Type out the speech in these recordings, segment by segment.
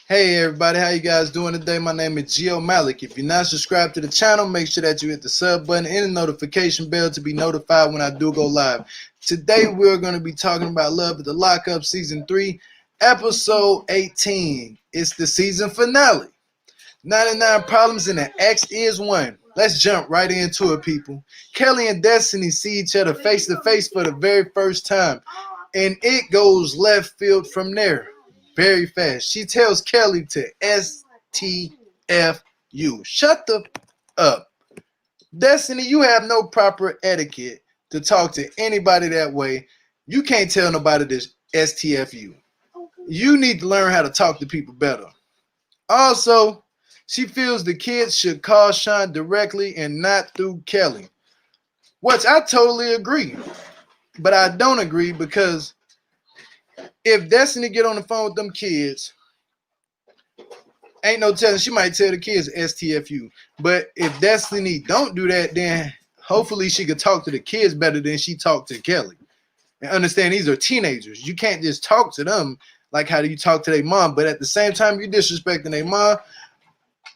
Hey everybody, how you guys doing today? My name is Geo Malak. If you're not subscribed to the channel, make sure that you hit the sub button and the notification bell to be notified when I do go live. Today we're going to be talking about Love at the Lockup Season 3, Episode 18. It's the season finale. 99 problems and an X is one. Let's jump right into it, people. Kelly and Destiny see each other face to face for the very first time, and it goes left field from there very fast. She tells Kelly to STFU. Shut the up. Destiny, you have no proper etiquette to talk to anybody that way. You can't tell nobody this STFU. You need to learn how to talk to people better. Also, she feels the kids should call Shaun directly and not through Kelly, which I totally agree. But I don't agree because if Destiny get on the phone with them kids, ain't no telling, she might tell the kids STFU. But if Destiny don't do that, then hopefully she could talk to the kids better than she talked to Kelly. And understand these are teenagers. You can't just talk to them like how do you talk to their mom. But at the same time, you're disrespecting their mom.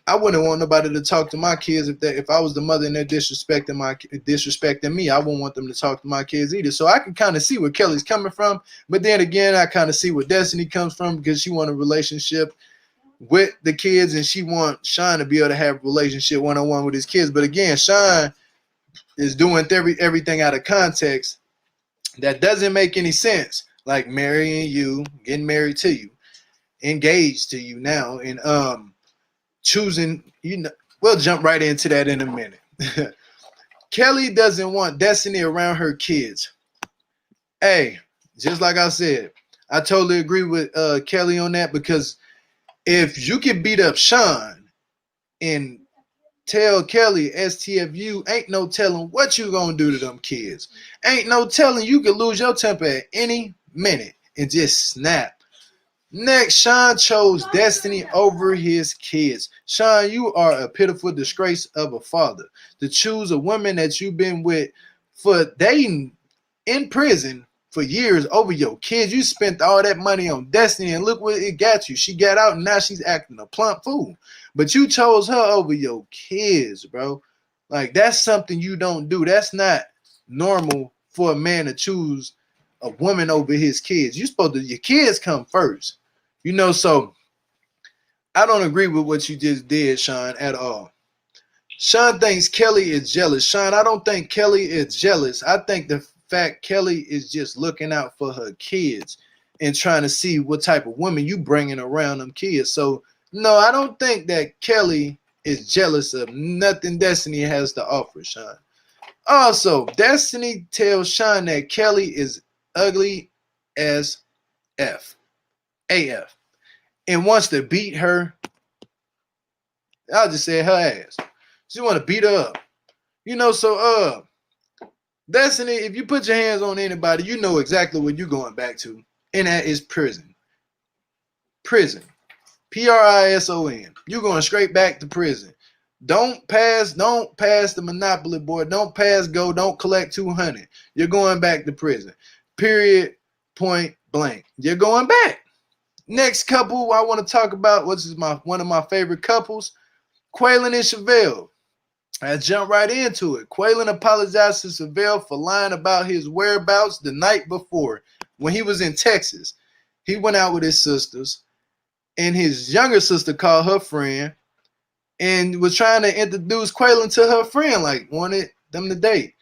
I wouldn't want nobody to talk to my kids if I was the mother and they're disrespecting me. I wouldn't want them to talk to my kids either. So I can kind of see where Kelly's coming from, but then again, I kind of see where Destiny comes from because she wants a relationship with the kids and she wants Shaun to be able to have a relationship one-on-one with his kids. But again, Shaun is doing everything out of context that doesn't make any sense, like marrying you, getting married to you, engaged to you now, and choosing, we'll jump right into that in a minute. Kelly doesn't want Destiny around her kids. Hey, just like I said, I totally agree with Kelly on that, because if you can beat up Shaun and tell Kelly STFU, ain't no telling what you gonna do to them kids. Ain't no telling, you could lose your temper at any minute and just snap. Next, Shaun chose Destiny over his kids. Shaun, you are a pitiful disgrace of a father to choose a woman that you've been with for dating in prison for years over your kids. You spent all that money on Destiny and look what it got you. She got out and now she's acting a plump fool. But you chose her over your kids, bro. Like, that's something you don't do. That's not normal for a man to choose a woman over his kids. Your kids come first. So I don't agree with what you just did, Shaun, at all. Shaun thinks Kelly is jealous. Shaun, I don't think Kelly is jealous. I think the fact Kelly is just looking out for her kids and trying to see what type of woman you bringing around them kids. So, no, I don't think that Kelly is jealous of nothing Destiny has to offer, Shaun. Also, Destiny tells Shaun that Kelly is ugly as F. AF. And wants to beat her. I'll just say her ass. She want to beat her up. Destiny, if you put your hands on anybody, you know exactly what you're going back to. And that is prison. Prison. PRISON. You're going straight back to prison. Don't pass the Monopoly board. Don't pass go. Don't collect 200. You're going back to prison. Period. Point blank. You're going back. Next couple I want to talk about, which is one of my favorite couples, Quaylon and Chevelle. I jump right into it. Quaylon apologized to Chevelle for lying about his whereabouts the night before when he was in Texas. He went out with his sisters, and his younger sister called her friend and was trying to introduce Quaylon to her friend, like wanted them to date.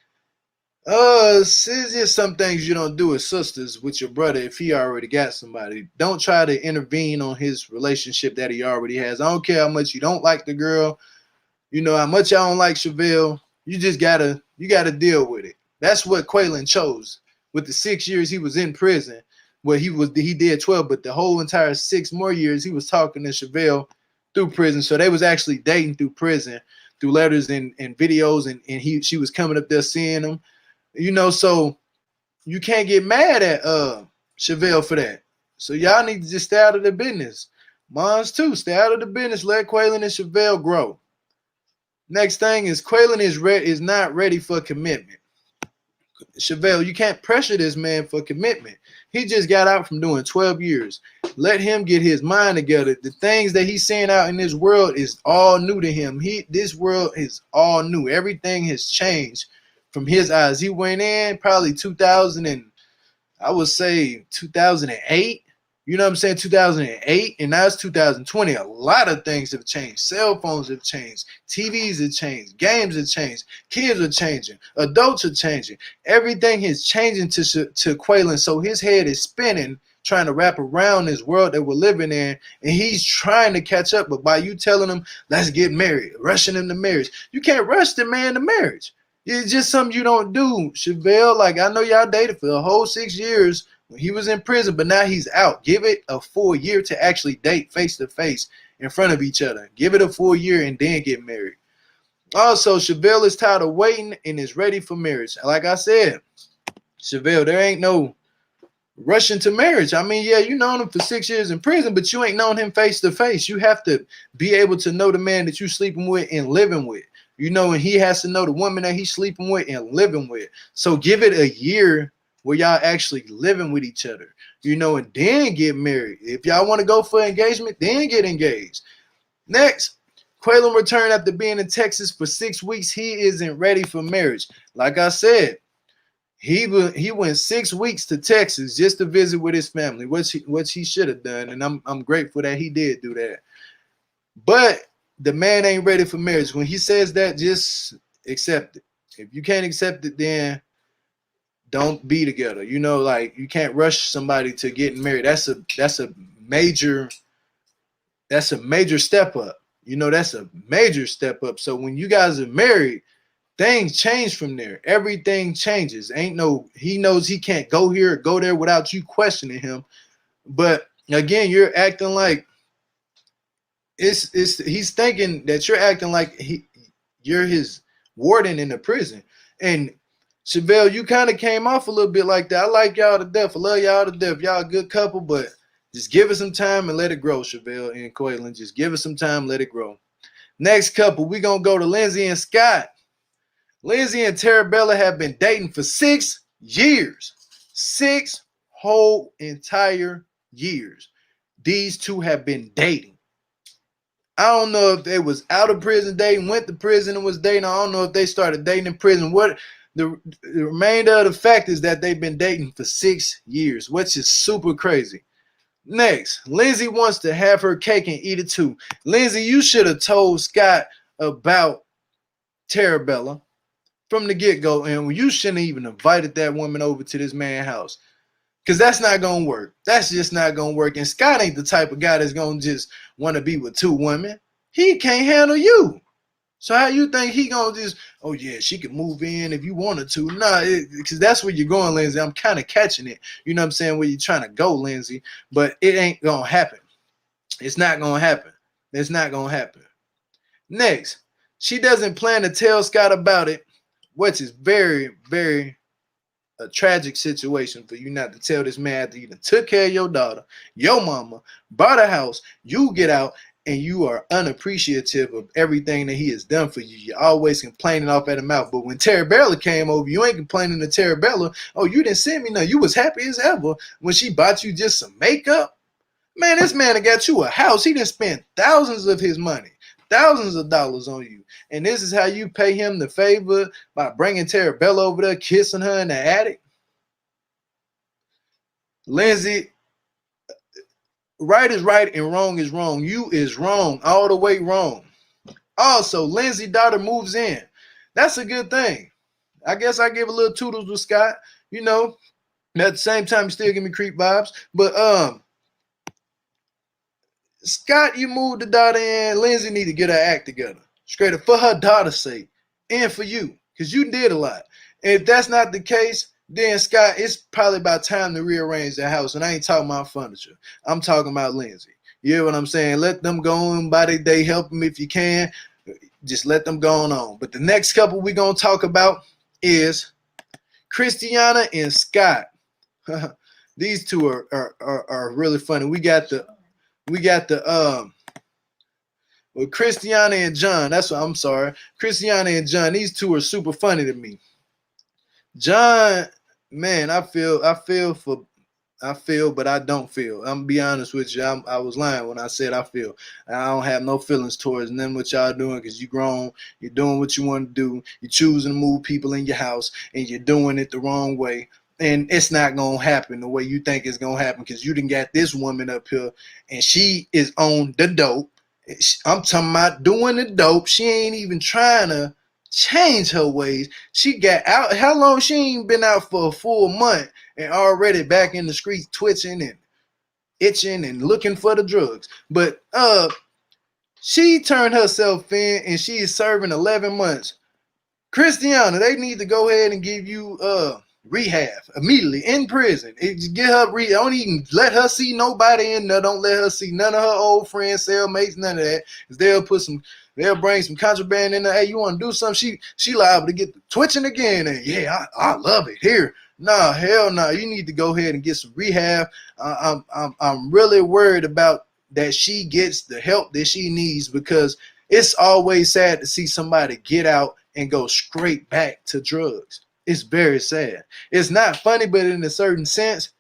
It's just some things you don't do as sisters with your brother if he already got somebody. Don't try to intervene on his relationship that he already has. I don't care how much you don't like the girl, how much I don't like Chevelle. You just gotta deal with it. That's what Quaylon chose. With the 6 years he was in prison, where he did 12, but the whole entire 6 more years he was talking to Chevelle through prison. So they was actually dating through prison, through letters and videos, and she was coming up there seeing him. So you can't get mad at Chevelle for that. So y'all need to just stay out of the business. Moms too, stay out of the business. Let Quaylon and Chevelle grow. Next thing is Quaylon is not ready for commitment. Chevelle, you can't pressure this man for commitment. He just got out from doing 12 years. Let him get his mind together. The things that he's seeing out in this world is all new to him. This world is all new. Everything has changed from his eyes. He went in probably 2000 and I would say 2008. You know what I'm saying? 2008, and now it's 2020. A lot of things have changed. Cell phones have changed. TVs have changed. Games have changed. Kids are changing. Adults are changing. Everything is changing to Quaylen. So his head is spinning, trying to wrap around this world that we're living in, and he's trying to catch up. But by you telling him, let's get married, rushing him to marriage, you can't rush the man to marriage. It's just something you don't do, Chevelle. Like, I know y'all dated for a whole 6 years when he was in prison, but now he's out. Give it a full year to actually date face to face in front of each other. Give it a full year and then get married. Also, Chevelle is tired of waiting and is ready for marriage. Like I said, Chevelle, there ain't no rushing to marriage. I mean, yeah, you known him for 6 years in prison, but you ain't known him face to face. You have to be able to know the man that you sleeping with and living with. You know, and he has to know the woman that he's sleeping with and living with. So give it a year where y'all actually living with each other, you know, and then get married. If y'all want to go for engagement, then get engaged. Next, Quaylen returned after being in Texas for 6 weeks. He isn't ready for marriage. Like I said, he went 6 weeks to Texas just to visit with his family, which he should have done, and I'm grateful that he did do that. But the man ain't ready for marriage. When he says that, just accept it. If you can't accept it, then don't be together. You know, like, you can't rush somebody to getting married. That's a major step up. You know, that's a major step up. So when you guys are married, things change from there. Everything changes. He knows he can't go here or go there without you questioning him. But again, you're acting like he's thinking that you're acting like you're his warden in the prison. And Chevelle, you kind of came off a little bit like that. I like y'all to death. I love y'all to death. Y'all a good couple, but just give it some time and let it grow, Chevelle and Quaylen. Just give it some time, let it grow. Next couple, we're going to go to Lindsey and Scott. Lindsey and Tara Bella have been dating for 6 years. 6 whole entire years. These two have been dating. I don't know if they was out of prison dating, went to prison and was dating. I don't know if they started dating in prison. What the remainder of the fact is that they've been dating for 6 years, which is super crazy. Next, Lindsey wants to have her cake and eat it too. Lindsey, you should have told Scott about Tara Bella from the get-go, and you shouldn't even invited that woman over to this man's house. Because that's not going to work. That's just not going to work. And Scott ain't the type of guy that's going to just want to be with 2 women. He can't handle you. So how you think he going to just, oh, yeah, she could move in if you wanted to? Nah, because that's where you're going, Lindsey. I'm kind of catching it. You know what I'm saying? Where you're trying to go, Lindsey. But it ain't going to happen. It's not going to happen. It's not going to happen. Next, she doesn't plan to tell Scott about it, which is very, very a tragic situation for you not to tell this man after you took care of your daughter, your mama, bought a house, you get out, and you are unappreciative of everything that he has done for you. You're always complaining off at the mouth. But when Tara Bella came over, you ain't complaining to Tara Bella. Oh, you didn't send me nothing. You was happy as ever when she bought you just some makeup. Man, this man got you a house. He done spent thousands of his money, thousands of dollars on you. And this is how you pay him the favor, by bringing Tara Bella over there, kissing her in the attic? Lindsey, right is right and wrong is wrong. You is wrong, all the way wrong. Also, Lindsey's daughter moves in. That's a good thing. I guess I give a little toodles with Scott. You know, at the same time, you still give me creep vibes. But Scott, you moved the daughter in. Lindsey need to get her act together. Straight up, for her daughter's sake. And for you. Because you did a lot. And if that's not the case, then Scott, it's probably about time to rearrange the house. And I ain't talking about furniture. I'm talking about Lindsey. You know what I'm saying? Let them go on by their day. Help them if you can. Just let them go on. But the next couple we're going to talk about is Kristianna and Scott. These two are really funny. We got the well, Kristianna and John. That's what I'm sorry. Kristianna and John. These two are super funny to me. John, man, I feel for I feel, but I don't feel. I'm gonna be honest with you. I was lying when I said I feel. I don't have no feelings towards none what y'all doing because you grown. You're doing what you want to do. You're choosing to move people in your house, and you're doing it the wrong way. And it's not gonna happen the way you think it's gonna happen because you done got this woman up here, and she is on the dope. I'm talking about doing the dope. She ain't even trying to change her ways. She got out. How long she ain't been out for a full month and already back in the streets twitching and itching and looking for the drugs. But she turned herself in and she is serving 11 months. Kristianna, they need to go ahead and give you rehab immediately in prison. Get her don't even let her see nobody in there. Don't let her see none of her old friends, cellmates, none of that. They'll bring some contraband in there. Hey, you want to do something? She liable to get the twitching again. And yeah, I love it here. Nah, hell no. You need to go ahead and get some rehab. I'm really worried about that she gets the help that she needs because it's always sad to see somebody get out and go straight back to drugs. It's very sad. It's not funny, but in a certain sense,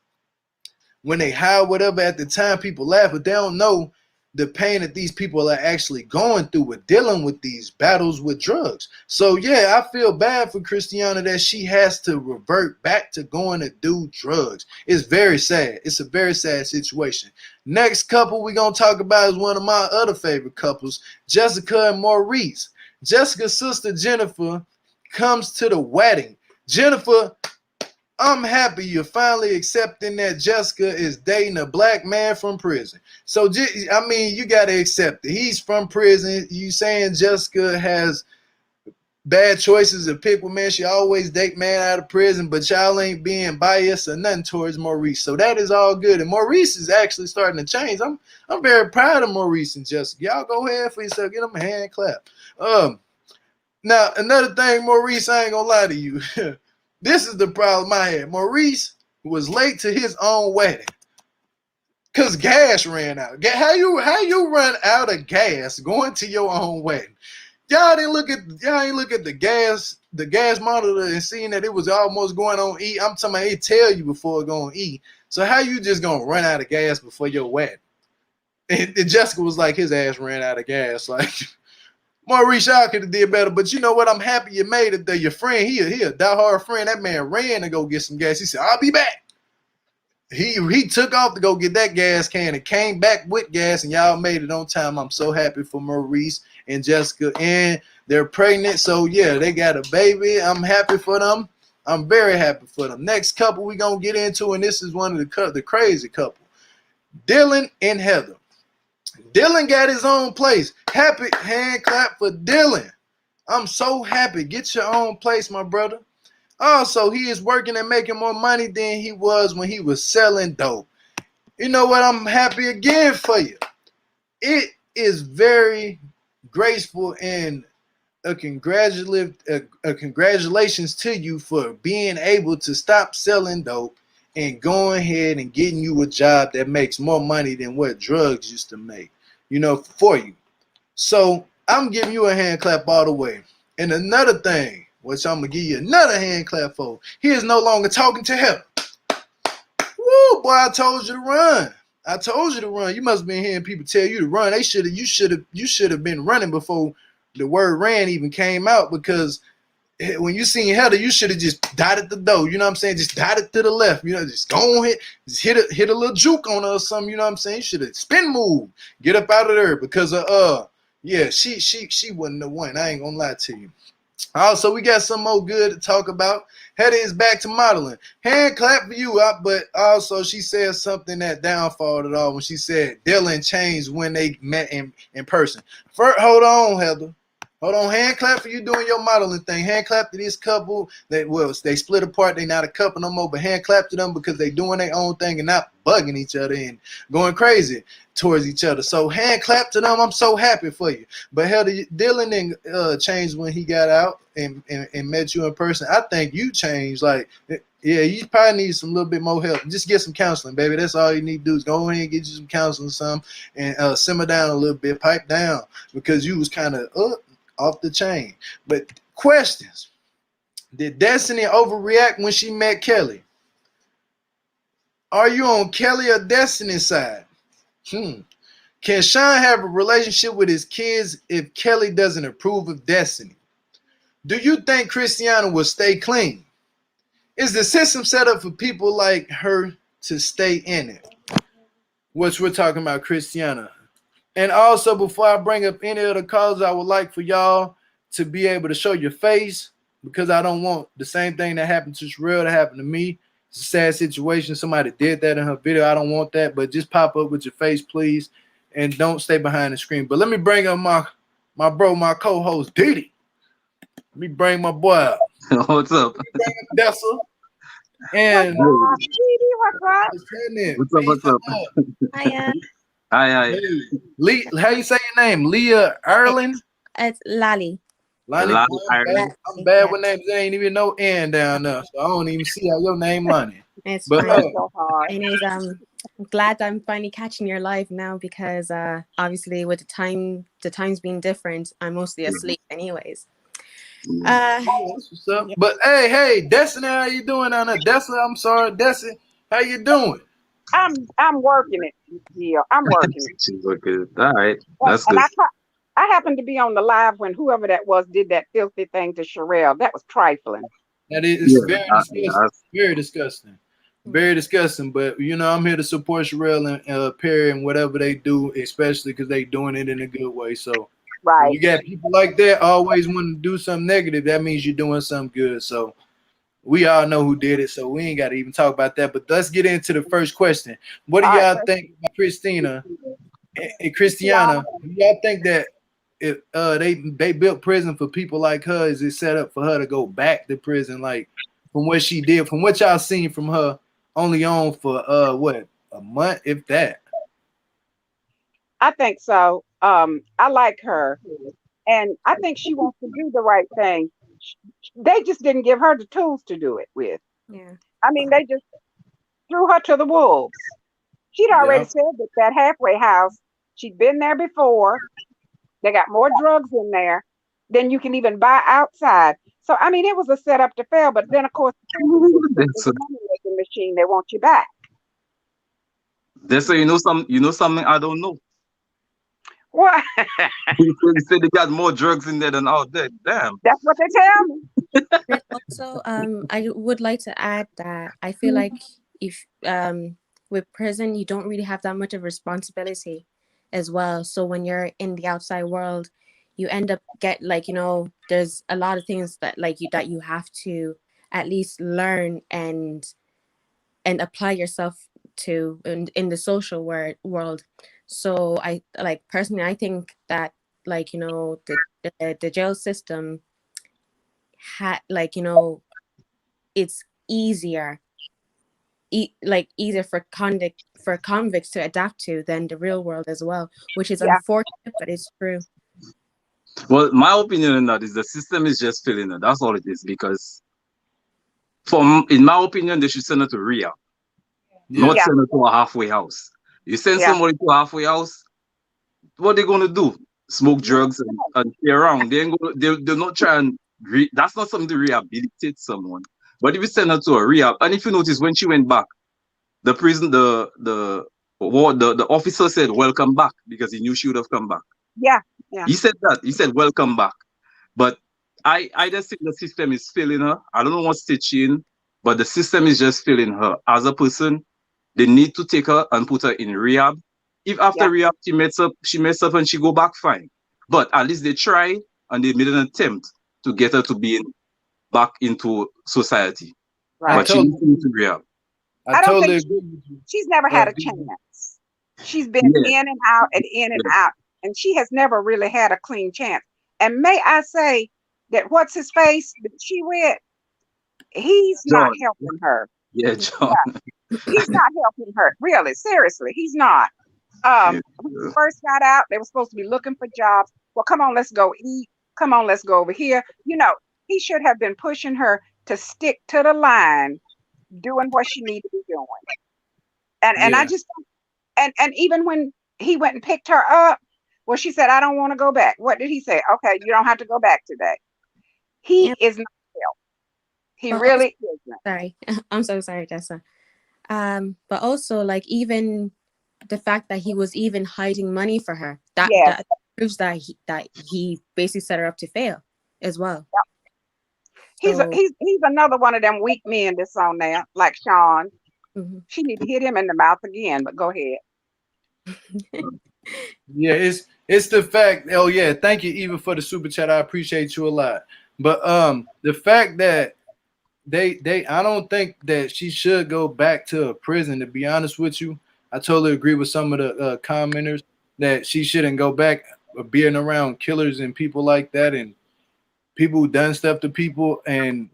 when they hide whatever at the time, people laugh, but they don't know the pain that these people are actually going through with dealing with these battles with drugs. So yeah, I feel bad for Kristianna that she has to revert back to going to do drugs. It's very sad. It's a very sad situation. Next couple we're going to talk about is one of my other favorite couples, Jessica and Maurice. Jessica's sister Jennifer comes to the wedding. Jennifer, I'm happy you're finally accepting that Jessica is dating a black man from prison. So, I mean, you got to accept it. He's from prison. You saying Jessica has bad choices to pick with, man. She always date man out of prison, but y'all ain't being biased or nothing towards Maurice. So that is all good. And Maurice is actually starting to change. I'm very proud of Maurice and Jessica. Y'all go ahead for yourself. Get them a hand clap. Now, another thing, Maurice, I ain't going to lie to you. This is the problem I had. Maurice was late to his own wedding because gas ran out. How you run out of gas going to your own wedding? Y'all ain't look at the gas monitor and seeing that it was almost going on E. I'm talking about it tell you before it go on E. So how you just gonna run out of gas before your wedding? And Jessica was like, his ass ran out of gas. Like, Maurice, y'all could have did better, but you know what? I'm happy you made it. Your friend, he a diehard friend. That man ran to go get some gas. He said, "I'll be back." He took off to go get that gas can and came back with gas, and y'all made it on time. I'm so happy for Maurice and Jessica, and they're pregnant. So yeah, they got a baby. I'm happy for them. I'm very happy for them. Next couple we gonna get into, and this is one of the crazy couple, Dylan and Heather. Dylan got his own place. Happy hand clap for Dylan. I'm so happy. Get your own place, my brother. Also, he is working and making more money than he was when he was selling dope. You know what? I'm happy again for you. It is very graceful and a congratulations to you for being able to stop selling dope and going ahead and getting you a job that makes more money than what drugs used to make, for you. So I'm giving you a hand clap all the way. And another thing, which I'm going to give you another hand clap for, he is no longer talking to her. Woo, boy, I told you to run. I told you to run. You must have been hearing people tell you to run. You should have been running before the word ran even came out, because when you seen Heather, you should have just dotted the dough. You know what I'm saying? Just dotted to the left. Just go on, hit a little juke on her or something. You know what I'm saying? You should have spin move. Get up out of there because she wasn't the one. I ain't gonna lie to you. Also, we got some more good to talk about. Heather is back to modeling. Hand clap for you, but also she said something that downfalled it all when she said Dylan changed when they met in person. First, hold on, Heather. Hold on, hand clap for you doing your modeling thing. Hand clap to this couple. They split apart. They not a couple no more, but hand clap to them because they doing their own thing and not bugging each other and going crazy towards each other. So hand clap to them. I'm so happy for you. But Heather, Dylan didn't change when he got out and met you in person. I think you changed. Like, yeah, you probably need some little bit more help. Just get some counseling, baby. That's all you need to do is go ahead and get you some counseling, and simmer down a little bit, pipe down, because you was kind of off the chain. But questions. Did Destiny overreact when she met Kelly? Are you on Kelly or Destiny's side? Hmm. Can Shaun have a relationship with his kids if Kelly doesn't approve of Destiny? Do you think Kristianna will stay clean? Is the system set up for people like her to stay in it? Which we're talking about Kristianna. And also, before I bring up any of the calls, I would like for y'all to be able to show your face because I don't want the same thing that happened to Sherelle to happen to me. It's a sad situation. Somebody did that in her video. I don't want that, but just pop up with your face, please, and don't stay behind the screen. But let me bring up my bro, my co-host, Didi. Let me bring my boy up. What's up? Dessa. And What's up? What's up? Hiya. Hi. Hey, Lee, how you say your name? Lali-Ireland? It's Lali. Lali-Ireland. I'm bad with names. There ain't even no N down there, so I don't even see how your name Lonnie. It's But fine. Anyways, I'm glad I'm finally catching your live now because obviously with the times being different, I'm mostly asleep anyways. that's what's up. But hey, Destiny, how you doing down there? Destiny, I'm sorry, Destiny, how you doing? I'm working it, Gio. I'm working it. She's looking. All right. That's And good. I happened to be on the live when whoever that was did that filthy thing to Sherelle. That was trifling. That is Yeah, very disgusting. Very disgusting. But you know, I'm here to support Sherelle and Perry and whatever they do, especially because they doing it in a good way. So Right. when you got people like that always wanting to do something negative, that means you're doing something good. So we all know who did it, so we ain't got to even talk about that. But let's get into the first question. What do y'all think about Kristianna and Kristianna? Do y'all think that if they built prison for people like her, is it set up for her to go back to prison? Like from what she did, from what y'all seen from her, only on for what, a month, if that. I think so. I like her, and I think she wants to do the right thing. They just didn't give her the tools to do it with. Yeah. I mean, they just threw her to the wolves. She'd already said that halfway house, she'd been there before. They got more drugs in there than you can even buy outside. So, I mean, it was a setup to fail. But then, of course, it's a money-making machine. They want you back. That's you know something I don't know. What? You said they got more drugs in there than out there. Damn. That's what they tell me. And also, I would like to add that I feel like if with prison, you don't really have that much of responsibility as well. So when you're in the outside world, you end up there's a lot of things that you have to at least learn and apply yourself to in the social world. So I personally, I think that the jail system it's easier easier for convicts to adapt to than the real world as well, which is unfortunate, but it's true. Well, my opinion on that is the system is just filling it. That's all it is. Because in my opinion, they should send it to rehab, not send it to a halfway house. You send somebody to a halfway house, what are they going to do? Smoke drugs and stay around. They're not trying. That's not something to rehabilitate someone. But if you send her to a rehab, and if you notice when she went back, the prison, the officer said welcome back because he knew she would have come back. Yeah. He said that. He said welcome back. But I just think the system is failing her. I don't know what stage she's in, but the system is just failing her as a person. They need to take her and put her in rehab. If after rehab she messed up and she go back, fine. But at least they tried and they made an attempt to get her to be back into society. Right. But she needs to go to rehab. I don't think she's never had a chance. She's been in and out and in and out, and she has never really had a clean chance. And may I say that what's his face that she with, he's not helping her. Yeah, John. He's not helping her. Really, seriously, he's not. When he first got out, they were supposed to be looking for jobs. Well, come on, let's go eat. Come on, let's go over here. You know, he should have been pushing her to stick to the line, doing what she needed to be doing. And I just, and even when he went and picked her up, well, she said, I don't want to go back. What did he say? Okay, you don't have to go back today. He is not help. He really isn't. Sorry. I'm so sorry, Tessa. But also like even the fact that he was even hiding money for her, that proves that he basically set her up to fail as well. He's another one of them weak men that's on there, like Shaun. She need to hit him in the mouth again, but go ahead. Yeah, it's the fact. Oh yeah, thank you even for the super chat. I appreciate you a lot. But the fact that I don't think that she should go back to a prison. To be honest with you, I totally agree with some of the commenters that she shouldn't go back being around killers and people like that and people who done stuff to people and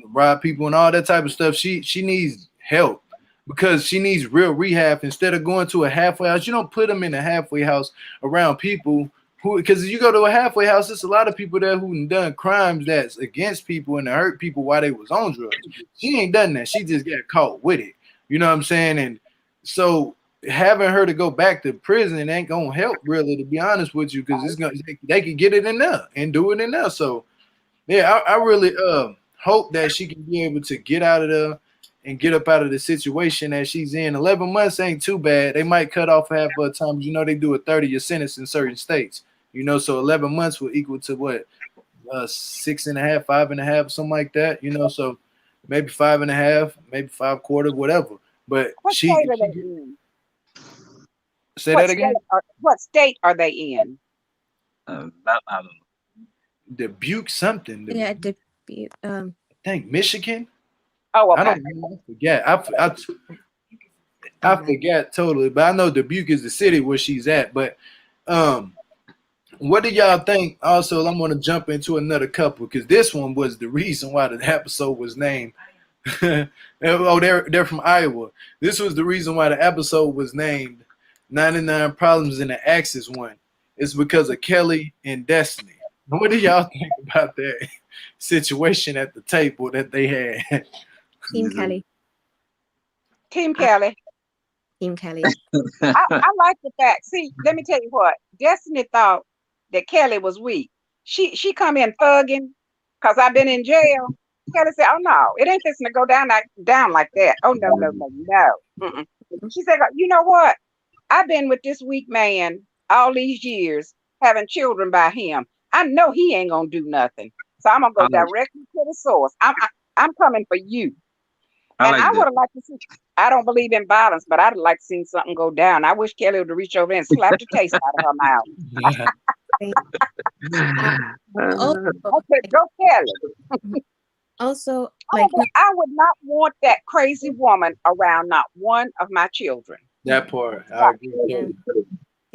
rob people and all that type of stuff. She needs help because she needs real rehab instead of going to a halfway house. You don't put them in a halfway house around people who, because you go to a halfway house, there's a lot of people there who done crimes that's against people and to hurt people while they was on drugs. She ain't done that. She just got caught with it. You know what I'm saying? And so having her to go back to prison ain't gonna help really, to be honest with you, because it's gonna they can get it in there and do it in there. So yeah, I really hope that she can be able to get out of there and get up out of the situation that she's in. 11 months ain't too bad. They might cut off half of the time. You know, they do a 30-year sentence in certain states. You know, so 11 months will equal to what? 6.5, 5.5, something like that. You know, so maybe 5.5, maybe 5/4, whatever. But what state are they in? Say that again? What state are they in? I don't know. Dubuque something. Yeah, Dubuque. I think Michigan. Oh, okay. I don't know. I forget. I forget totally, but I know Dubuque is the city where she's at. But what do y'all think? Also, I'm gonna jump into another couple because this one was the reason why the episode was named. Oh, they're from Iowa. This was the reason why the episode was named 99 Problems in the Axis one. It's because of Kelly and Destiny. What do y'all think about that situation at the table that they had? Team Kelly. Team Kelly. Team Kelly. I like the fact. See, let me tell you what. Destiny thought that Kelly was weak. She come in thugging because I've been in jail. Kelly said, "Oh no, it ain't fixing to go down like that. Oh no. Mm-mm. She said, "You know what? I've been with this weak man all these years, having children by him. I know he ain't gonna do nothing. So I'm gonna go directly to the source. I'm coming for you." And I would have liked to see. I don't believe in violence, but I'd like to see something go down. I wish Kelly would reach over and slap the taste out of her mouth. Okay, go Kelly. Also, like I would not want that crazy woman around not one of my children. That part, I agree.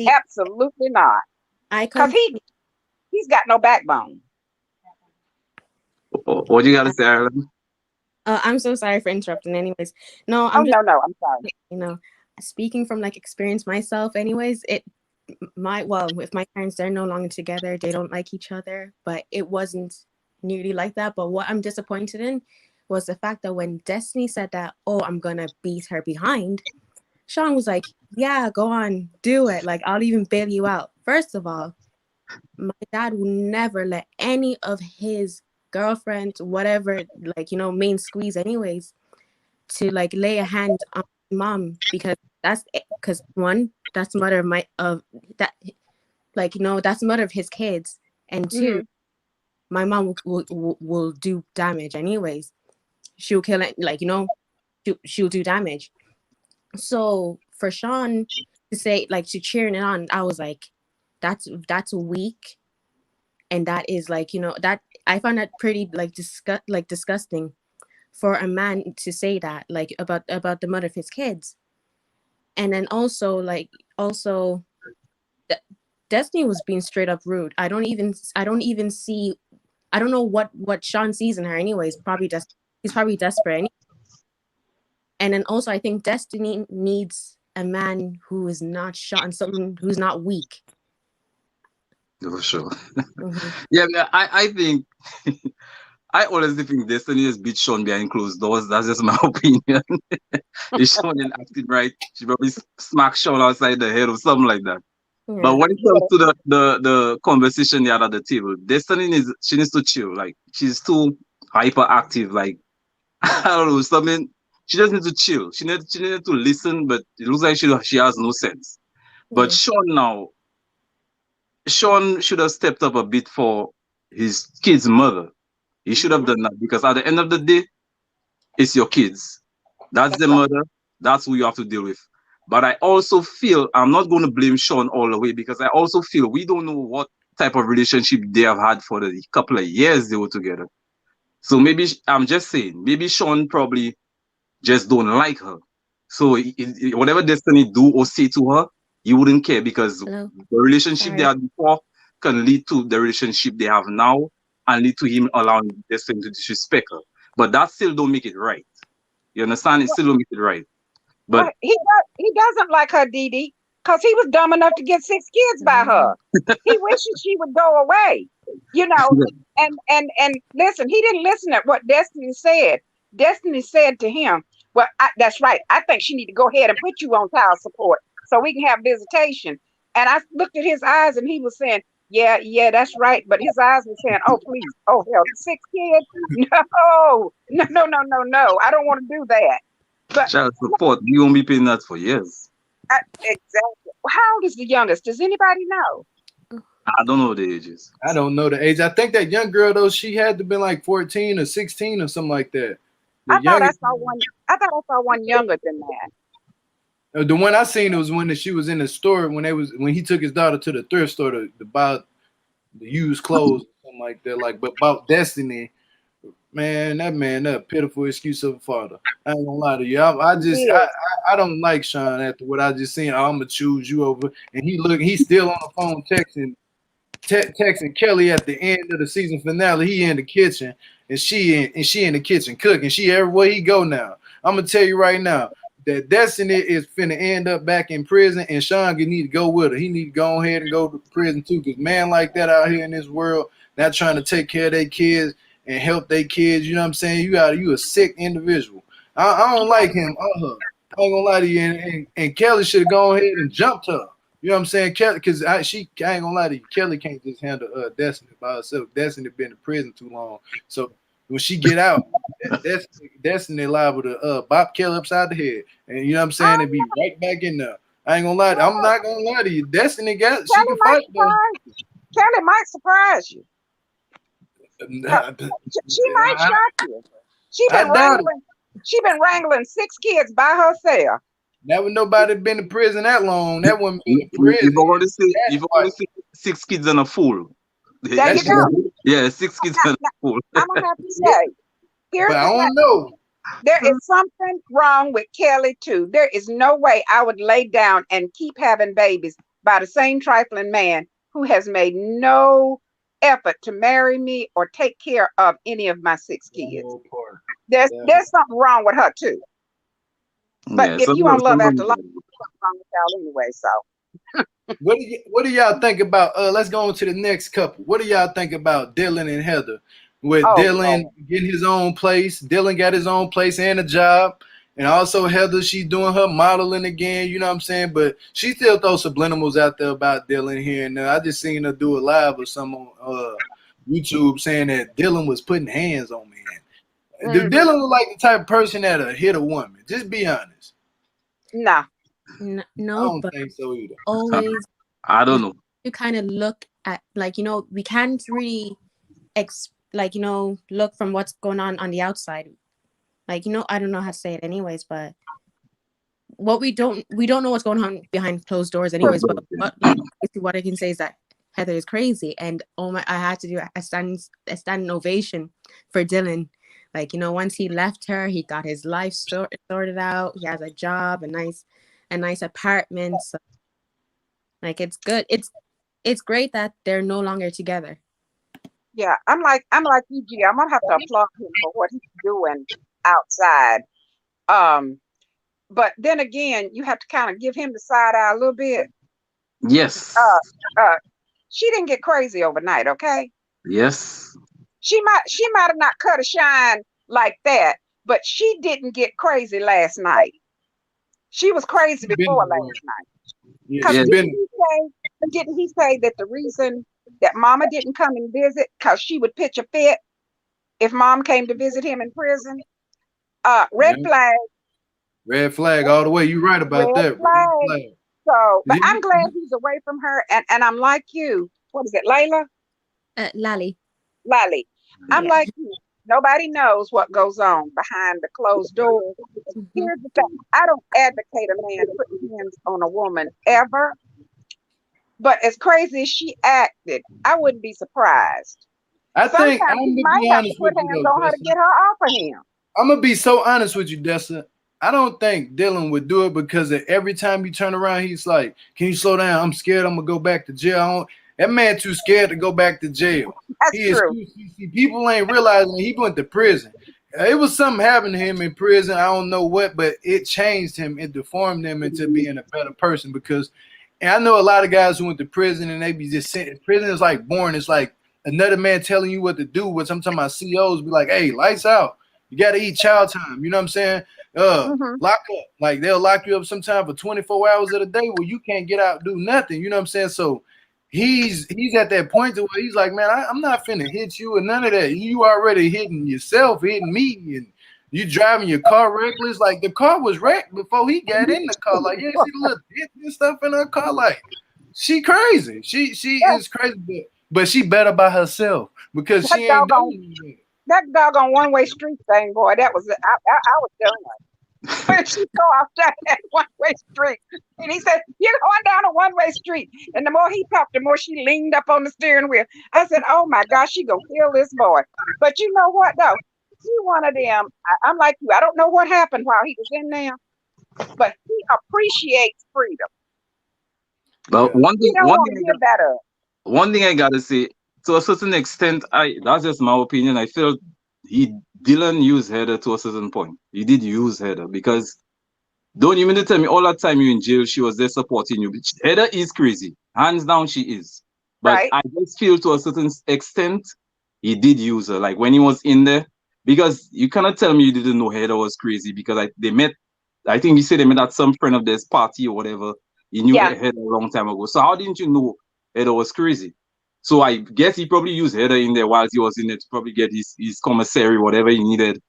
Absolutely not. Because he's got no backbone. What do you got to say, Ireland? I'm so sorry for interrupting. Anyways, no, I'm sorry. You know, speaking from like experience myself. Anyways, with my parents, they're no longer together. They don't like each other, but it wasn't nearly like that. But what I'm disappointed in was the fact that when Destiny said that, "Oh, I'm gonna beat her behind," Shaun was like, "Yeah, go on, do it. Like, I'll even bail you out." First of all, my dad will never let any of his girlfriends, whatever, like, you know, main squeeze anyways, to like lay a hand on mom because one, that's the mother of that's the mother of his kids, and two, my mom will do damage anyways. She'll kill it, like, you know, she'll do damage. So for Shaun to say, like, to cheering it on, I was like, that's weak. And that is like, you know, that I found that pretty like disgusting for a man to say that, like, about the mother of his kids. And then also Destiny was being straight up rude. I don't even see, I don't know what Shaun sees in her anyways. He's probably desperate. And then also I think Destiny needs a man who is not shot and someone who's not weak. For sure. Yeah, I think I honestly think Destiny has beat Shaun behind closed doors. That's just my opinion. If Shaun ain't acting right, she probably smacked Shaun outside the head or something like that. Yeah. But when it comes to the conversation they had at the table, Destiny needs to chill. Like, she's too hyperactive. Like, I don't know, something she just needs to chill. She needs to listen, but it looks like she has no sense. But Shaun should have stepped up a bit for his kid's mother. He should have done that because at the end of the day, it's your kids. That's the mother. That's who you have to deal with. But I also feel I'm not going to blame Shaun all the way because I also feel we don't know what type of relationship they have had for the couple of years they were together. So maybe I'm just saying, maybe Shaun probably just don't like her. So whatever Destiny do or say to her, he wouldn't care because the relationship they had before can lead to the relationship they have now and lead to him allowing Destiny to disrespect her. But that still don't make it right. You understand? It still don't make it right. But he doesn't like her, Dee, because he was dumb enough to get 6 kids by her. He wishes she would go away, you know. And listen, he didn't listen to what Destiny said. Destiny said to him, well, that's right. I think she need to go ahead and put you on child support so we can have visitation. And I looked at his eyes and he was saying, yeah, that's right. But his eyes were saying, oh, please. Oh, hell, 6 kids? No. I don't want to do that. But child support, you won't be paying that for years. Exactly. How old is the youngest? Does anybody know? I don't know the ages. I don't know the age. I think that young girl though, she had to be like 14 or 16 or something like that. I thought I saw one younger than that. The one I seen was when she was in the store when he took his daughter to the thrift store to buy the used clothes or something like that. Like, but about Destiny, man, that pitiful excuse of a father. I ain't gonna lie to you. I don't like Shaun after what I just seen. I'm gonna choose you over. And he's still on the phone texting Kelly at the end of the season finale. He in the kitchen and she in the kitchen cooking. She everywhere he go now. I'm gonna tell you right now that Destiny is finna end up back in prison, and Shaun need to go with her. He need to go ahead and go to prison too, because man like that out here in this world, not trying to take care of their kids and help their kids. You know what I'm saying? You a sick individual. I don't like him. I ain't gonna lie to you. And Kelly should have gone ahead and jumped her. You know what I'm saying? Kelly, because I ain't gonna lie to you. Kelly can't just handle Destiny by herself. Destiny been in prison too long. So when she get out, Destiny liable to bop Kelly upside the head. And you know what I'm saying? And be right back in there. I ain't gonna lie. I'm not gonna lie to you. Destiny she can fight. Kelly might surprise you. She might shock you. She been wrangling 6 kids by herself. Never nobody been in prison that long. That wouldn't be in prison. You've already seen 6 kids and a fool. There you go. Yeah, 6 kids and a fool. I'm gonna have to say, but I don't know. There is something wrong with Kelly too. There is no way I would lay down and keep having babies by the same trifling man who has made no effort to marry me or take care of any of my 6 kids. There's something wrong with her too. But if you on Love After Lockup, something wrong with y'all anyway. So what do y'all think about let's go on to the next couple. What do y'all think about Dylan and Heather? With Dylan getting his own place. Dylan got his own place and a job. And also Heather, she's doing her modeling again, you know what I'm saying? But she still throws subliminals out there about Dylan here and there. I just seen her do a live or something on YouTube saying that Dylan was putting hands on me. Do Dylan look like the type of person that'll hit a woman? Just be honest. No, I don't think so either. Always. I don't know. You kind of look at, like, you know, we can't really look from what's going on the outside. Like, you know, I don't know how to say it anyways, but we don't know what's going on behind closed doors anyways. But what I can say is that Heather is crazy, and I had to do a standing ovation for Dylan. Like, you know, once he left her, he got his life sorted out. He has a job, a nice apartment. So, like, it's good. It's great that they're no longer together. Yeah, I'm like you, G. I'm gonna have to applaud him for what he's doing outside. But then again, you have to kind of give him the side eye a little bit. Yes. She didn't get crazy overnight, okay? Yes. She might have not cut a shine like that, but she didn't get crazy last night. She was crazy before last night. Yeah, didn't he say that the reason that Mama didn't come and visit because she would pitch a fit if Mom came to visit him in prison? Red flag. Red flag all the way. You right about Red that. flag. Red flag. So, but I'm glad he's away from her. And I'm like you. What is it, Layla? Lali. Lali. I'm Yeah. like you. Nobody knows what goes on behind the closed doors. Here's the thing. I don't advocate a man putting hands on a woman ever. But as crazy as she acted, I wouldn't be surprised. Sometimes I'm he be might have to put hands on her to get her off of him. I'm gonna be so honest with you, Destine. I don't think Dylan would do it because every time you turn around, he's like, "Can you slow down? I'm scared. I'm gonna go back to jail." That man too scared to go back to jail. That's true. People ain't realizing he went to prison. It was something happened to him in prison. I don't know what, but it changed him. It deformed him into being a better person. Because, and I know a lot of guys who went to prison and they be just sitting. Prison is like boring. It's like another man telling you what to do. What sometimes my COs be like, "Hey, lights out. You got to eat child time." You know what I'm saying? Lock up. Like they'll lock you up sometime for 24 hours of the day where you can't get out, do nothing. You know what I'm saying? So he's at that point to where he's like, man, I'm not finna hit you and none of that. You already hitting yourself, hitting me, and you driving your car reckless. Like the car was wrecked before he got in the car. Like, yeah, see the little dents and stuff in her car. Like, she crazy. She is crazy, but she better by herself because she ain't doing it. That doggone one-way street thing, boy, that was it. I was done. When she go off that one-way street, and he said, "You're going down a one-way street." And the more he talked, the more she leaned up on the steering wheel. I said, "Oh my gosh, she gonna kill this boy." But you know what, though? He one of them. I'm like you. I don't know what happened while he was in there, but he appreciates freedom. But one thing I gotta say, to a certain extent, that's just my opinion. I feel Dylan used Heather to a certain point. He did use Heather because don't you mean to tell me all that time you're in jail, she was there supporting you. Heather is crazy. Hands down, she is. But I just feel to a certain extent, he did use her. Like when he was in there, because you cannot tell me you didn't know Heather was crazy because they met, I think he said they met at some friend of theirs party or whatever. He knew Heather a long time ago. So how didn't you know Heather was crazy? So I guess he probably used Heather in there while he was in it to probably get his commissary, whatever he needed.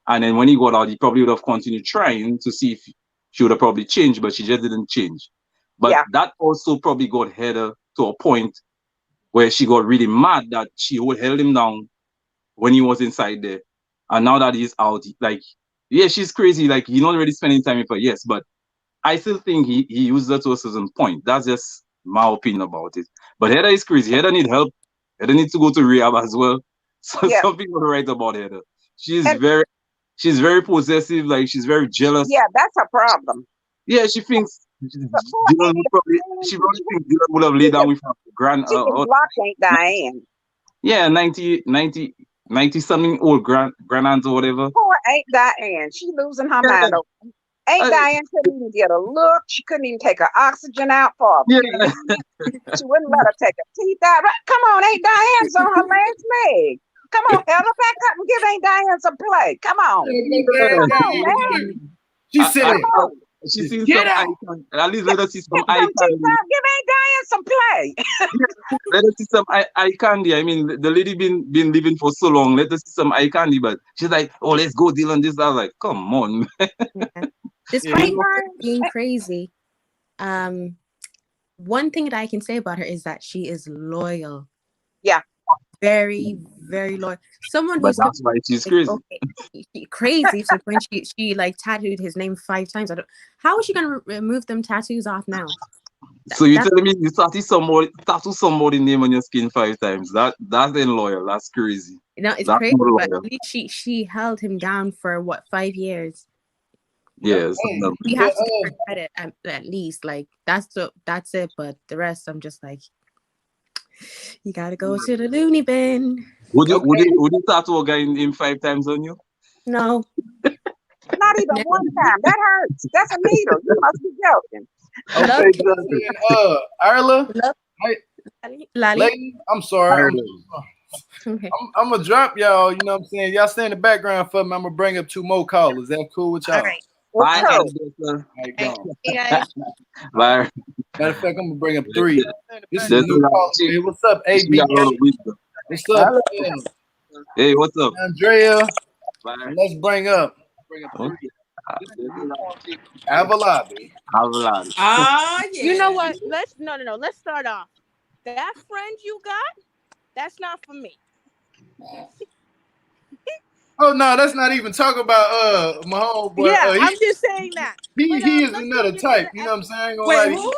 And then when he got out, he probably would have continued trying to see if she would have probably changed, but she just didn't change. But that also probably got Heather to a point where she got really mad that she held him down when he was inside there. And now that he's out, like, yeah, she's crazy. Like, he's not really spending time with her, yes, but I still think he used her to a certain point. That's just my opinion about it. But Heather is crazy. Heather need help. Heather needs to go to rehab as well. So some people write about Heather. She's very possessive. Like she's very jealous. Yeah, that's a problem. Yeah, she thinks Dylan would have laid down with her grand. She can block Aunt Diane. Yeah, 90 something old grand aunt or whatever. Poor Aunt Diane. She losing her mind. Aunt Diane couldn't even get a look. She couldn't even take her oxygen out for a few minutes. She wouldn't let her take her teeth out. Come on, Aunt Diane's on her last leg. Come on, Ella, back up and give Aunt Diane some play. Come on. Come on, man. She said, she's seen some icon. At least let us see some eye candy. Give Aunt Diane some play. Let us see some eye candy. I mean, the lady been living for so long. Let us see some eye candy. But she's like, "Oh, let's go deal on this." I was like, "Come on." Despite being crazy, one thing that I can say about her is that she is loyal. Yeah. Very, very loyal. Someone who's that's why she's crazy. Crazy to when she like tattooed his name 5 times. How is she gonna remove them tattoos off now? So you're telling me you tattoo somebody name on your skin 5 times? That's loyal. That's crazy. No, it's crazy. But at least she held him down for what 5 years. Yes. We have to give her credit at least. Like that's it. But the rest, I'm just like, you gotta go to the loony bin. Would you tattoo a guy in 5 times on you? No. Not even one time. That hurts. That's a needle. You must be joking. Okay, Arla. Lali. I'm sorry. Okay. I'm gonna drop y'all. You know what I'm saying? Y'all stay in the background for me. I'm gonna bring up 2 more callers. That cool with y'all? All right. Bye. Hey guys. Bye. Matter of fact, I'm gonna bring up 3. This is a new caller. Hey, what's up, AB? What's up? Hey, what's up, Andrea? Bye. Let's bring up. Okay. Have a lobby. Ah, yeah. You know what? Let's start off. That friend you got, that's not for me. Oh no, that's not even talking about my homeboy. Yeah, I'm just saying that. He is let's another just type. get You know what I'm saying? Wait, who?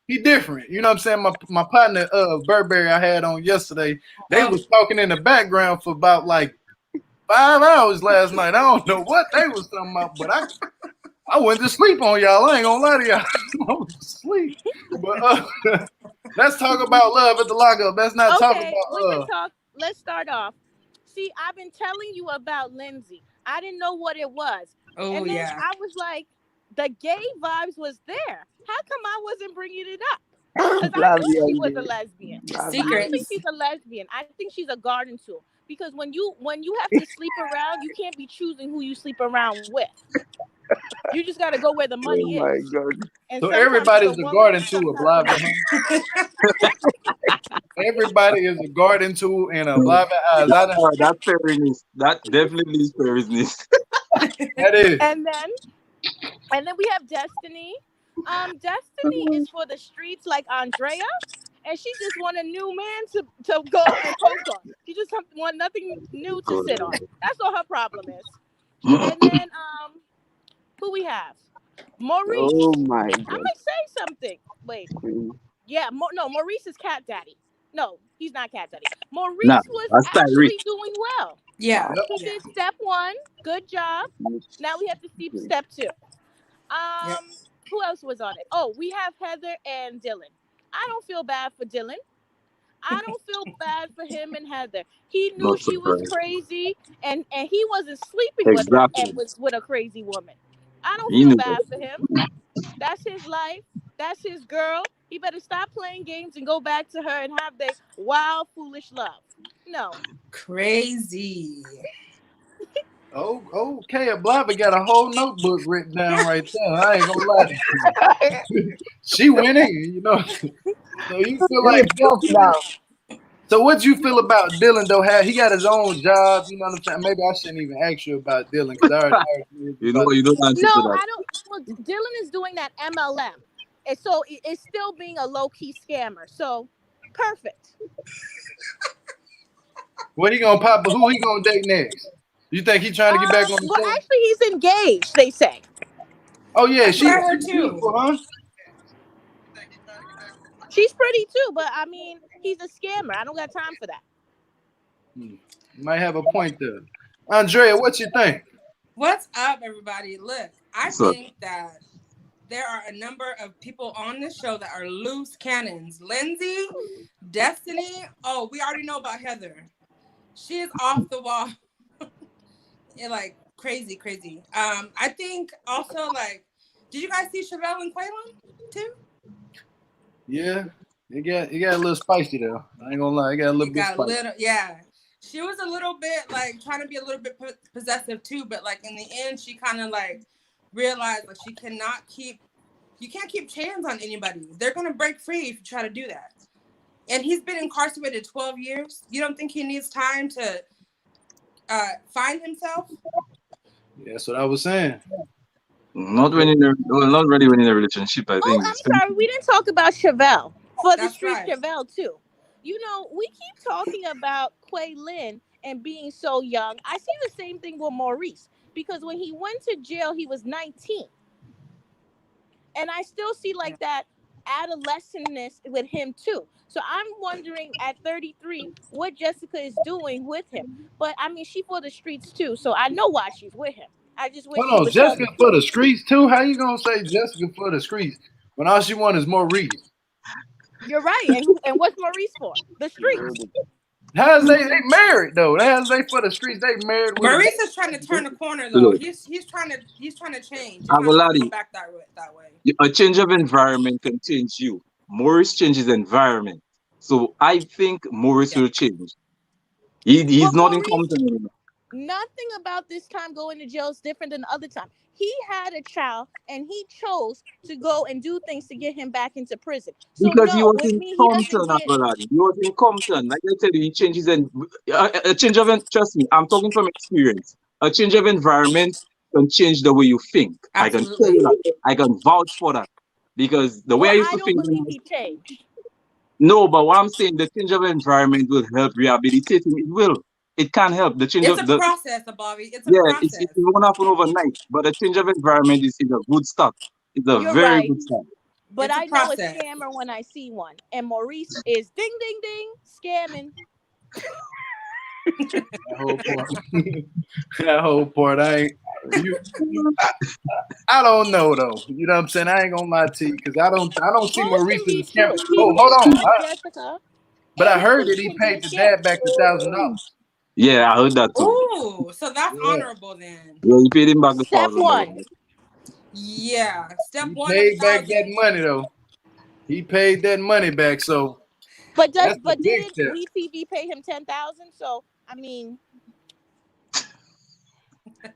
He different. You know what I'm saying? My partner Burberry I had on yesterday, they was talking in the background for about like 5 hours last night. I don't know what they was talking about, but I went to sleep on y'all. I ain't gonna lie to y'all. I was asleep. But let's talk about love at the lockup. Let's not talk about we can talk. Let's start off. See, I've been telling you about Lindsey. I didn't know what it was. Oh, and then yeah. I was like, the gay vibes was there. How come I wasn't bringing it up? Because I knew she was a lesbian. But I don't think she's a lesbian. I think she's a garden tool. Because when you have to sleep around, you can't be choosing who you sleep around with. You just got to go where the money is. My God. And so everybody's a garden tool, blah blah. Everybody is a garden tool and a blah blah. That's fairiness. That definitely is fairiness. That is. And then we have Destiny. Destiny is for the streets like Andrea, and she just want a new man to go and poke on. She just want nothing new to sit on. That's what her problem is. And then who we have? Maurice. Oh my I'm God. gonna say something. Wait. Yeah, Maurice is cat daddy. No, he's not cat daddy. Maurice was actually doing well. Yeah. He did step 1. Good job. Now we have to see step 2. Who else was on it? Oh, we have Heather and Dylan. I don't feel bad for Dylan. I don't feel bad for him and Heather. He knew she was crazy, and he wasn't sleeping with her and with a crazy woman. I don't feel bad for him. That's his life. That's his girl. He better stop playing games and go back to her and have their wild, foolish love. No. Crazy. Oh, okay. A blabber got a whole notebook written down right there. I ain't gonna lie to you. She winning, you know. So you feel like so what you feel about Dylan though? He got his own job, you know what I'm saying? Maybe I shouldn't even ask you about Dylan because I already you don't answer to that. I don't. Well, Dylan is doing that MLM, and so it's still being a low key scammer. So perfect. What he gonna pop? Who he gonna date next? You think he trying to get back on the show? Actually, he's engaged. They say. Oh yeah, she's too. Huh? She's pretty too, but I mean, he's a scammer. I don't got time for that. You might have a point there. Andrea, what you think? What's up, everybody? Look, I think that there are a number of people on this show that are loose cannons. Lindsey, Destiny. Oh, we already know about Heather. She is off the wall. Like crazy. I think also like, did you guys see Chevelle and Quaylon too? Yeah, it got a little spicy though. I ain't gonna lie, it got a little bit spicy. Yeah. She was a little bit like trying to be a little bit possessive too, but like in the end, she kind of like realized like you can't keep chains on anybody. They're gonna break free if you try to do that. And he's been incarcerated 12 years. You don't think he needs time to find himself? Yeah, that's what I was saying. Not really in a relationship, I think. I'm sorry, we didn't talk about Chevelle. For the street, right. Chevelle too. You know, we keep talking about Quaylon and being so young. I see the same thing with Maurice because when he went to jail, he was 19. And I still see like that adolescentness with him too. So I'm wondering at 33 what Jessica is doing with him. But I mean, she for the streets too, so I know why she's with him. I just wish. Hold on, Jessica for the streets too? How you gonna say Jessica for the streets when all she wants is Maurice? You're right. And what's Maurice for? The streets. How's they married though? How's they for the streets? They married. Maurice is trying to turn the corner though. He's trying to change. He's trying to go back that way. A change of environment can change you. Maurice changes environment, so I think Maurice will change. He's not incompetent anymore. Nothing about this time going to jail is different than the other time. He had a child and he chose to go and do things to get him back into prison. So because he was in Compton, he was in Compton. Like I tell you, he changes and a change of trust me. I'm talking from experience. A change of environment can change the way you think. Absolutely. I can tell you that. I can vouch for that. Because the way I used to think. I don't believe he changed. No, but what I'm saying, the change of environment will help rehabilitate him. It will. It can help. The change It's of a the process, Bobby. It's a yeah, process. it won't happen overnight. But the change of environment is a good start. It's a You're very right. good start. But It's a I know a process. scammer when I see one. And Maurice is ding ding ding scamming. That whole part. That whole part. I don't know though. You know what I'm saying? I ain't gonna lie to you because I don't see Most Maurice of as a these scammer. people Oh, hold on. Jessica. But I heard that Anything he can be paid a the scam. dad back the $1,000. Yeah, I heard that too. Ooh, so that's Yeah. honorable then. Yeah, you paid him back the Step $1,000. one. Yeah. Step He one of paid back that 1,000. money though. He paid that money back, so But that's the big didn't step. WeTV pay him 10,000? So I mean,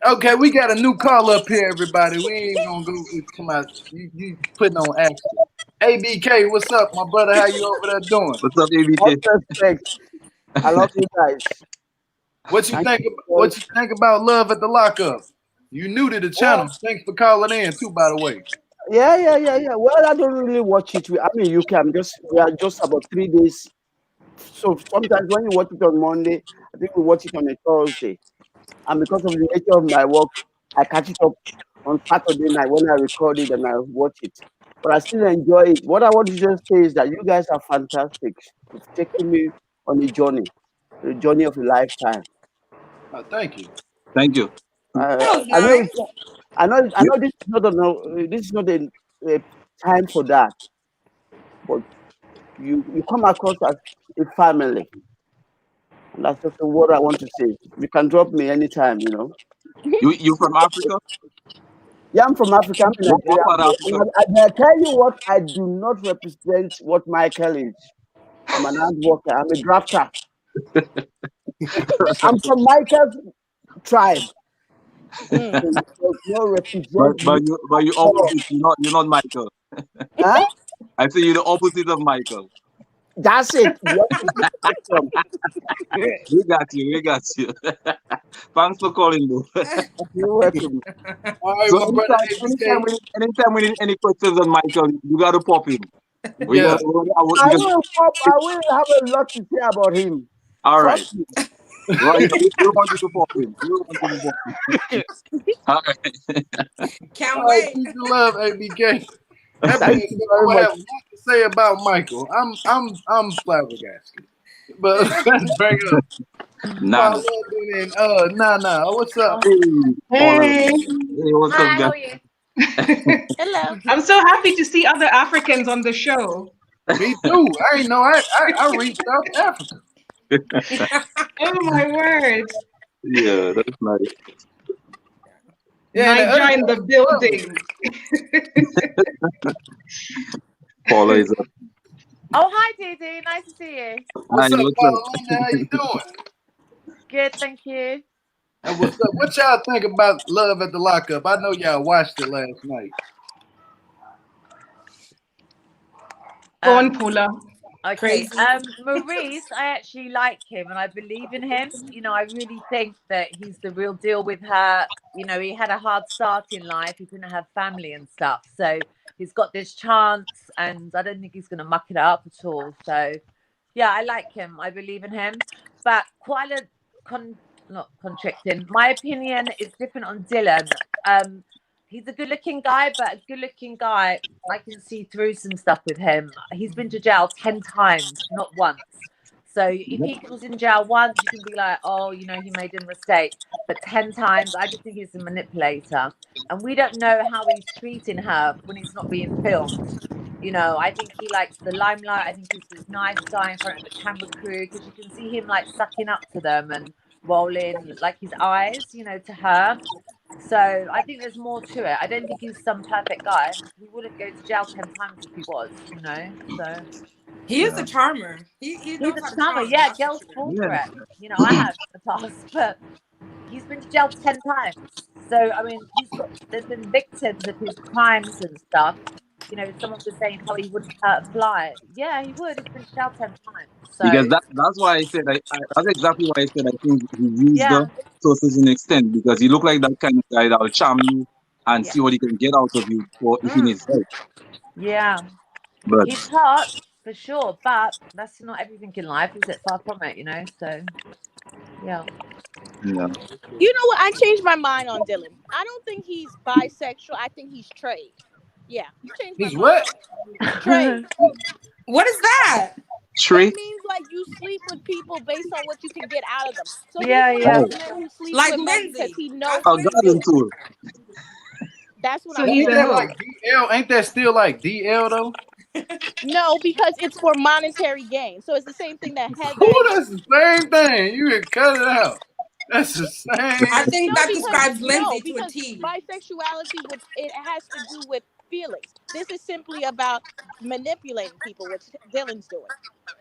Okay, we got a new call up here, everybody. We ain't gonna go come out. You putting on action. ABK, what's up, my brother? How you over there doing? What's up, ABK? What respect? I love you guys. What you Thank think? you. What you think about Love at the Lockup? You new to the channel. Thanks for calling in too, by the way. Yeah. Well, I don't really watch it. I mean, you can we are just about 3 days. So sometimes when you watch it on Monday, I think we watch it on a Thursday. And because of the nature of my work, I catch it up on Saturday night when I record it and I watch it. But I still enjoy it. What I want to just say is that you guys are fantastic. You've taken me on the journey of a lifetime. Oh, thank you. Thank you. That was I know nice. I know this is not a time for that, but you come across as a family, and that's just what I want to say. You can drop me anytime, you know. You from Africa? Yeah, I'm from Africa. I'm in What part of Nigeria. Africa? I tell you what, I do not represent what Michael is. I'm an hand worker. I'm a drafter. I'm from Michael's tribe. mm. So there's no But represent me but you at all. opposite. You're not Michael. Huh? I say you're the opposite of Michael. That's it. The opposite spectrum. We got you. We got you. Thanks for calling, though. You're welcome. All right, So my brother ABK. anytime we need any questions on Michael, you got to pop in. We Yeah. got. I will have a lot to say about him. All right. Trust me. Right. We want you to pop in. We want you to pop in. All right. Can't All right, wait. peace and love, ABK. That Thank being you said, very I have a much. lot to say about Michael. I'm flabbergasted. But let's bring up Nana. Paula and Nana. What's up? Hey, Paula. Hey, Hey, what's up, Hi, guys? how are you? Hello. I'm so happy to see other Africans on the show. Me too. I ain't know. I reached South Africa. Oh my word. Yeah, that's nice. Yeah, and the other Niger in the building. Paula is up. Oh, hi, Dee Dee. Nice to see you. What's up, What's Paula? up? How you doing? Good, thank you. And what's up? What y'all think about Love at the Lockup? I know y'all watched it last night. Go on, Paula. Okay. Crazy. Maurice, I actually like him and I believe in him. You know, I really think that he's the real deal with her. You know, he had a hard start in life. He didn't have family and stuff. So he's got this chance and I don't think he's going to muck it up at all. So, yeah, I like him. I believe in him. But quite not contradicting. My opinion is different on Dylan. He's a good-looking guy, but a good-looking guy, I can see through some stuff with him. He's been to jail 10 times, not once. So if he was in jail once, you can be like, oh, you know, he made a mistake. But 10 times, I just think he's a manipulator. And we don't know how he's treating her when he's not being filmed. You know, I think he likes the limelight. I think he's this nice guy in front of the camera crew because you can see him like sucking up to them and rolling like his eyes, you know, to her. So I think there's more to it. I don't think he's some perfect guy. He wouldn't go to jail 10 times if he was, you know. So He is a charmer. He he's knows a how to charmer. charm. Yeah, That's for girls sure. fall for Yeah. it. You know, I have in the past, but he's been to jail 10 times. So I mean, there's been victims of his crimes and stuff. You know, someone was saying how he wouldn't hurt a fly. Yeah, he would. He's been to jail 10 times. So Because that's why I said that's exactly why I said I think he used the to a certain extent, because he looked like that kind of guy that will charm you and see what he can get out of you for if he needs help. Yeah. But He's hot for sure, but that's not everything in life, is it? Far from it, you know. So yeah. yeah. You know what? I changed my mind on Dylan. I don't think he's bisexual. I think he's trade. Yeah, changed my He's mind. what? Trade. What is that? Tree? It means like you sleep with people based on what you can get out of them. So Yeah, he's one yeah. of those men who sleeps Like with men because Lindsay. he knows. A garden tool. That's what So I'm he's Ain't a that saying. like hoe. DL? Ain't that still like DL though? No, because it's for monetary gain. So it's the same thing that Heather. Ooh, that's the same thing. You can cut it out. That's the same. I think that describes Lindsay to a because T. bisexuality it has to do with feelings. This is simply about manipulating people, which Dylan's doing.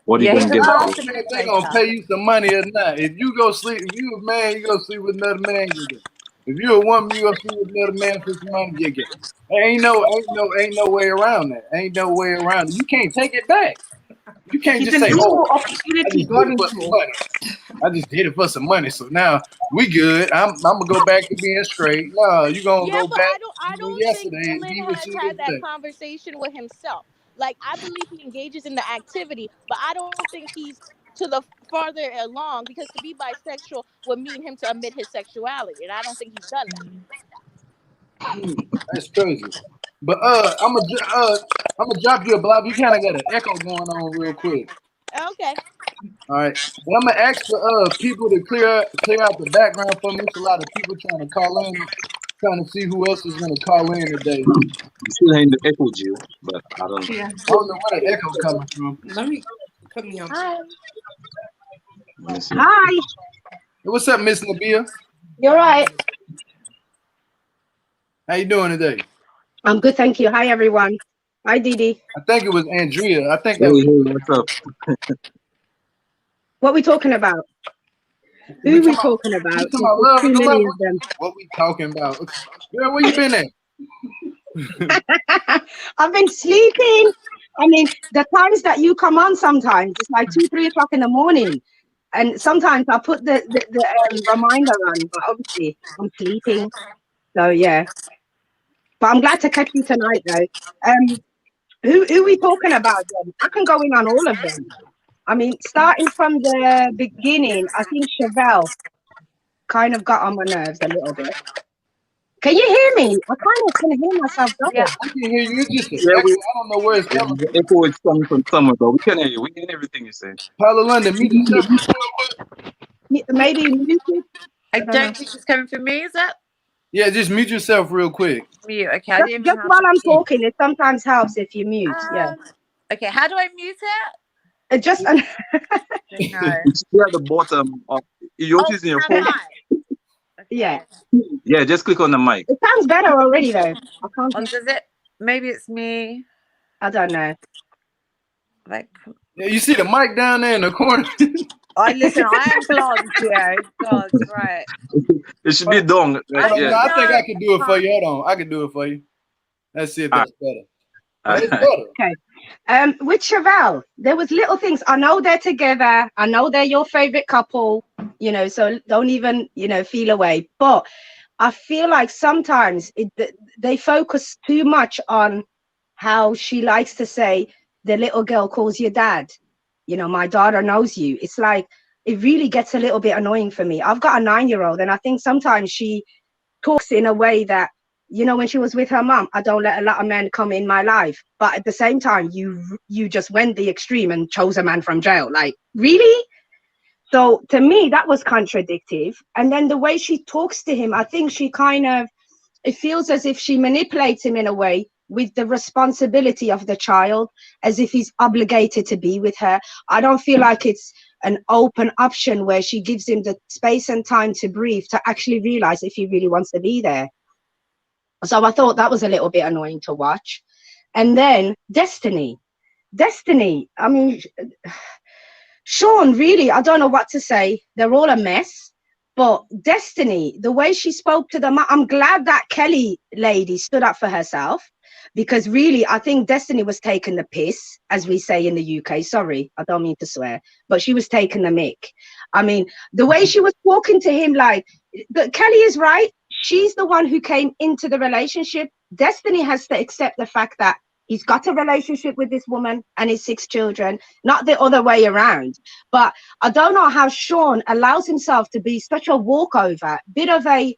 What are you Yeah, gonna he's a get out of master it? They gonna manipulator. pay you some money or not. If you go sleep, if you a man, you go sleep with another man, you gay. If you a woman, you go sleep with another man for some money, you gay. Ain't no way around that. Ain't no way around it. You can't take it back. You can't He's just an say, "Oh, equal I opportunity just did it garden for some tool. money. I just did it for some money, so now we good. I'm gonna go back to being straight." No, you gonna Yeah, go but back I to doing don't think yesterday and Dylan be what has you had did that today. conversation with himself. Like I believe he engages in the activity, but I don't think he's to the farther along because to be bisexual would mean him to admit his sexuality, and I don't think he's done that. That's crazy. But I'm gonna drop you a blob. You kind of got an echo going on real quick. Okay. All right. But I'm gonna ask for people to clear out the background for me. It's a lot of people trying to call in, trying to see who else is gonna call in today. I'm still hearing the echo, Geo, but I don't know. Yeah. I don't know where the echo coming from. Let me put me on. Hi. Let me see. Hi, Hey, what's up, Miss Nabia? you're right. How you doing today? I'm good, thank you. Hi, everyone. Hi, Didi. I think it was Andrea. I think Hey, that was. what's up? What we talking about? We Who we talking talking about? about There's love too and the love. many of them. What we talking about? Girl, where you been at? I've been sleeping. I mean, the times that you come on sometimes, it's like 2, 3 o'clock in the morning. And sometimes I put the reminder on, but obviously I'm sleeping. So, yeah. But I'm glad to catch you tonight, though. Who we talking about then? I can go in on all of them. I mean, starting from the beginning, I think Chevelle kind of got on my nerves a little bit. Can you hear me? I kind of can hear myself double. Yeah. I can hear you. It's just an Yeah, echo. I don't know where it's coming the from. echo is coming from somewhere, but we can hear you. We can hear everything you say. Paula London, mute yourself. Maybe muted. I don't know. don't think it's coming from me, is it? Yeah, just mute yourself real quick. Mute. Okay, I didn't even Just have while to I'm mute. talking, it sometimes helps if you mute. Yeah. Okay, how do I mute it? Just No. It's here at the bottom of you're using your phone. Okay. yeah. Yeah, just click on the mic. It sounds better already though. I can't. Or does it? Maybe it's me. I don't know. Like, Yeah, you see the mic down there in the corner. I listen. I am blonde. Yeah, God, right. It should be done. I Yeah. I think I can do it for you. Hold on, I can do it for you. Let's see if that's better. It's better. Okay. With Chevelle, there was little things. I know they're together. I know they're your favorite couple. You know, so don't even feel away. But I feel like sometimes they focus too much on how she likes to say the little girl calls you dad. You know, my daughter knows you. It's like it really gets a little bit annoying for me. I've got a 9-year-old, and I think sometimes she talks in a way that, when she was with her mom, I don't let a lot of men come in my life. But at the same time, you just went the extreme and chose a man from jail. Like, really? So to me, that was contradictive. And then the way she talks to him, I think she it feels as if she manipulates him in a way with the responsibility of the child, as if he's obligated to be with her. I don't feel like it's an open option where she gives him the space and time to breathe, to actually realize if he really wants to be there. So I thought that was a little bit annoying to watch. And then Destiny, I mean, Shaun, really, I don't know what to say. They're all a mess. But Destiny, the way she spoke to them, I'm glad that Kelly lady stood up for herself, because really, I think Destiny was taking the piss, as we say in the UK. Sorry, I don't mean to swear, but she was taking the mick. I mean, the way she was talking to him, like, Kelly is right. She's the one who came into the relationship. Destiny has to accept the fact that he's got a relationship with this woman and his 6 children, not the other way around. But I don't know how Shaun allows himself to be such a walkover, bit of a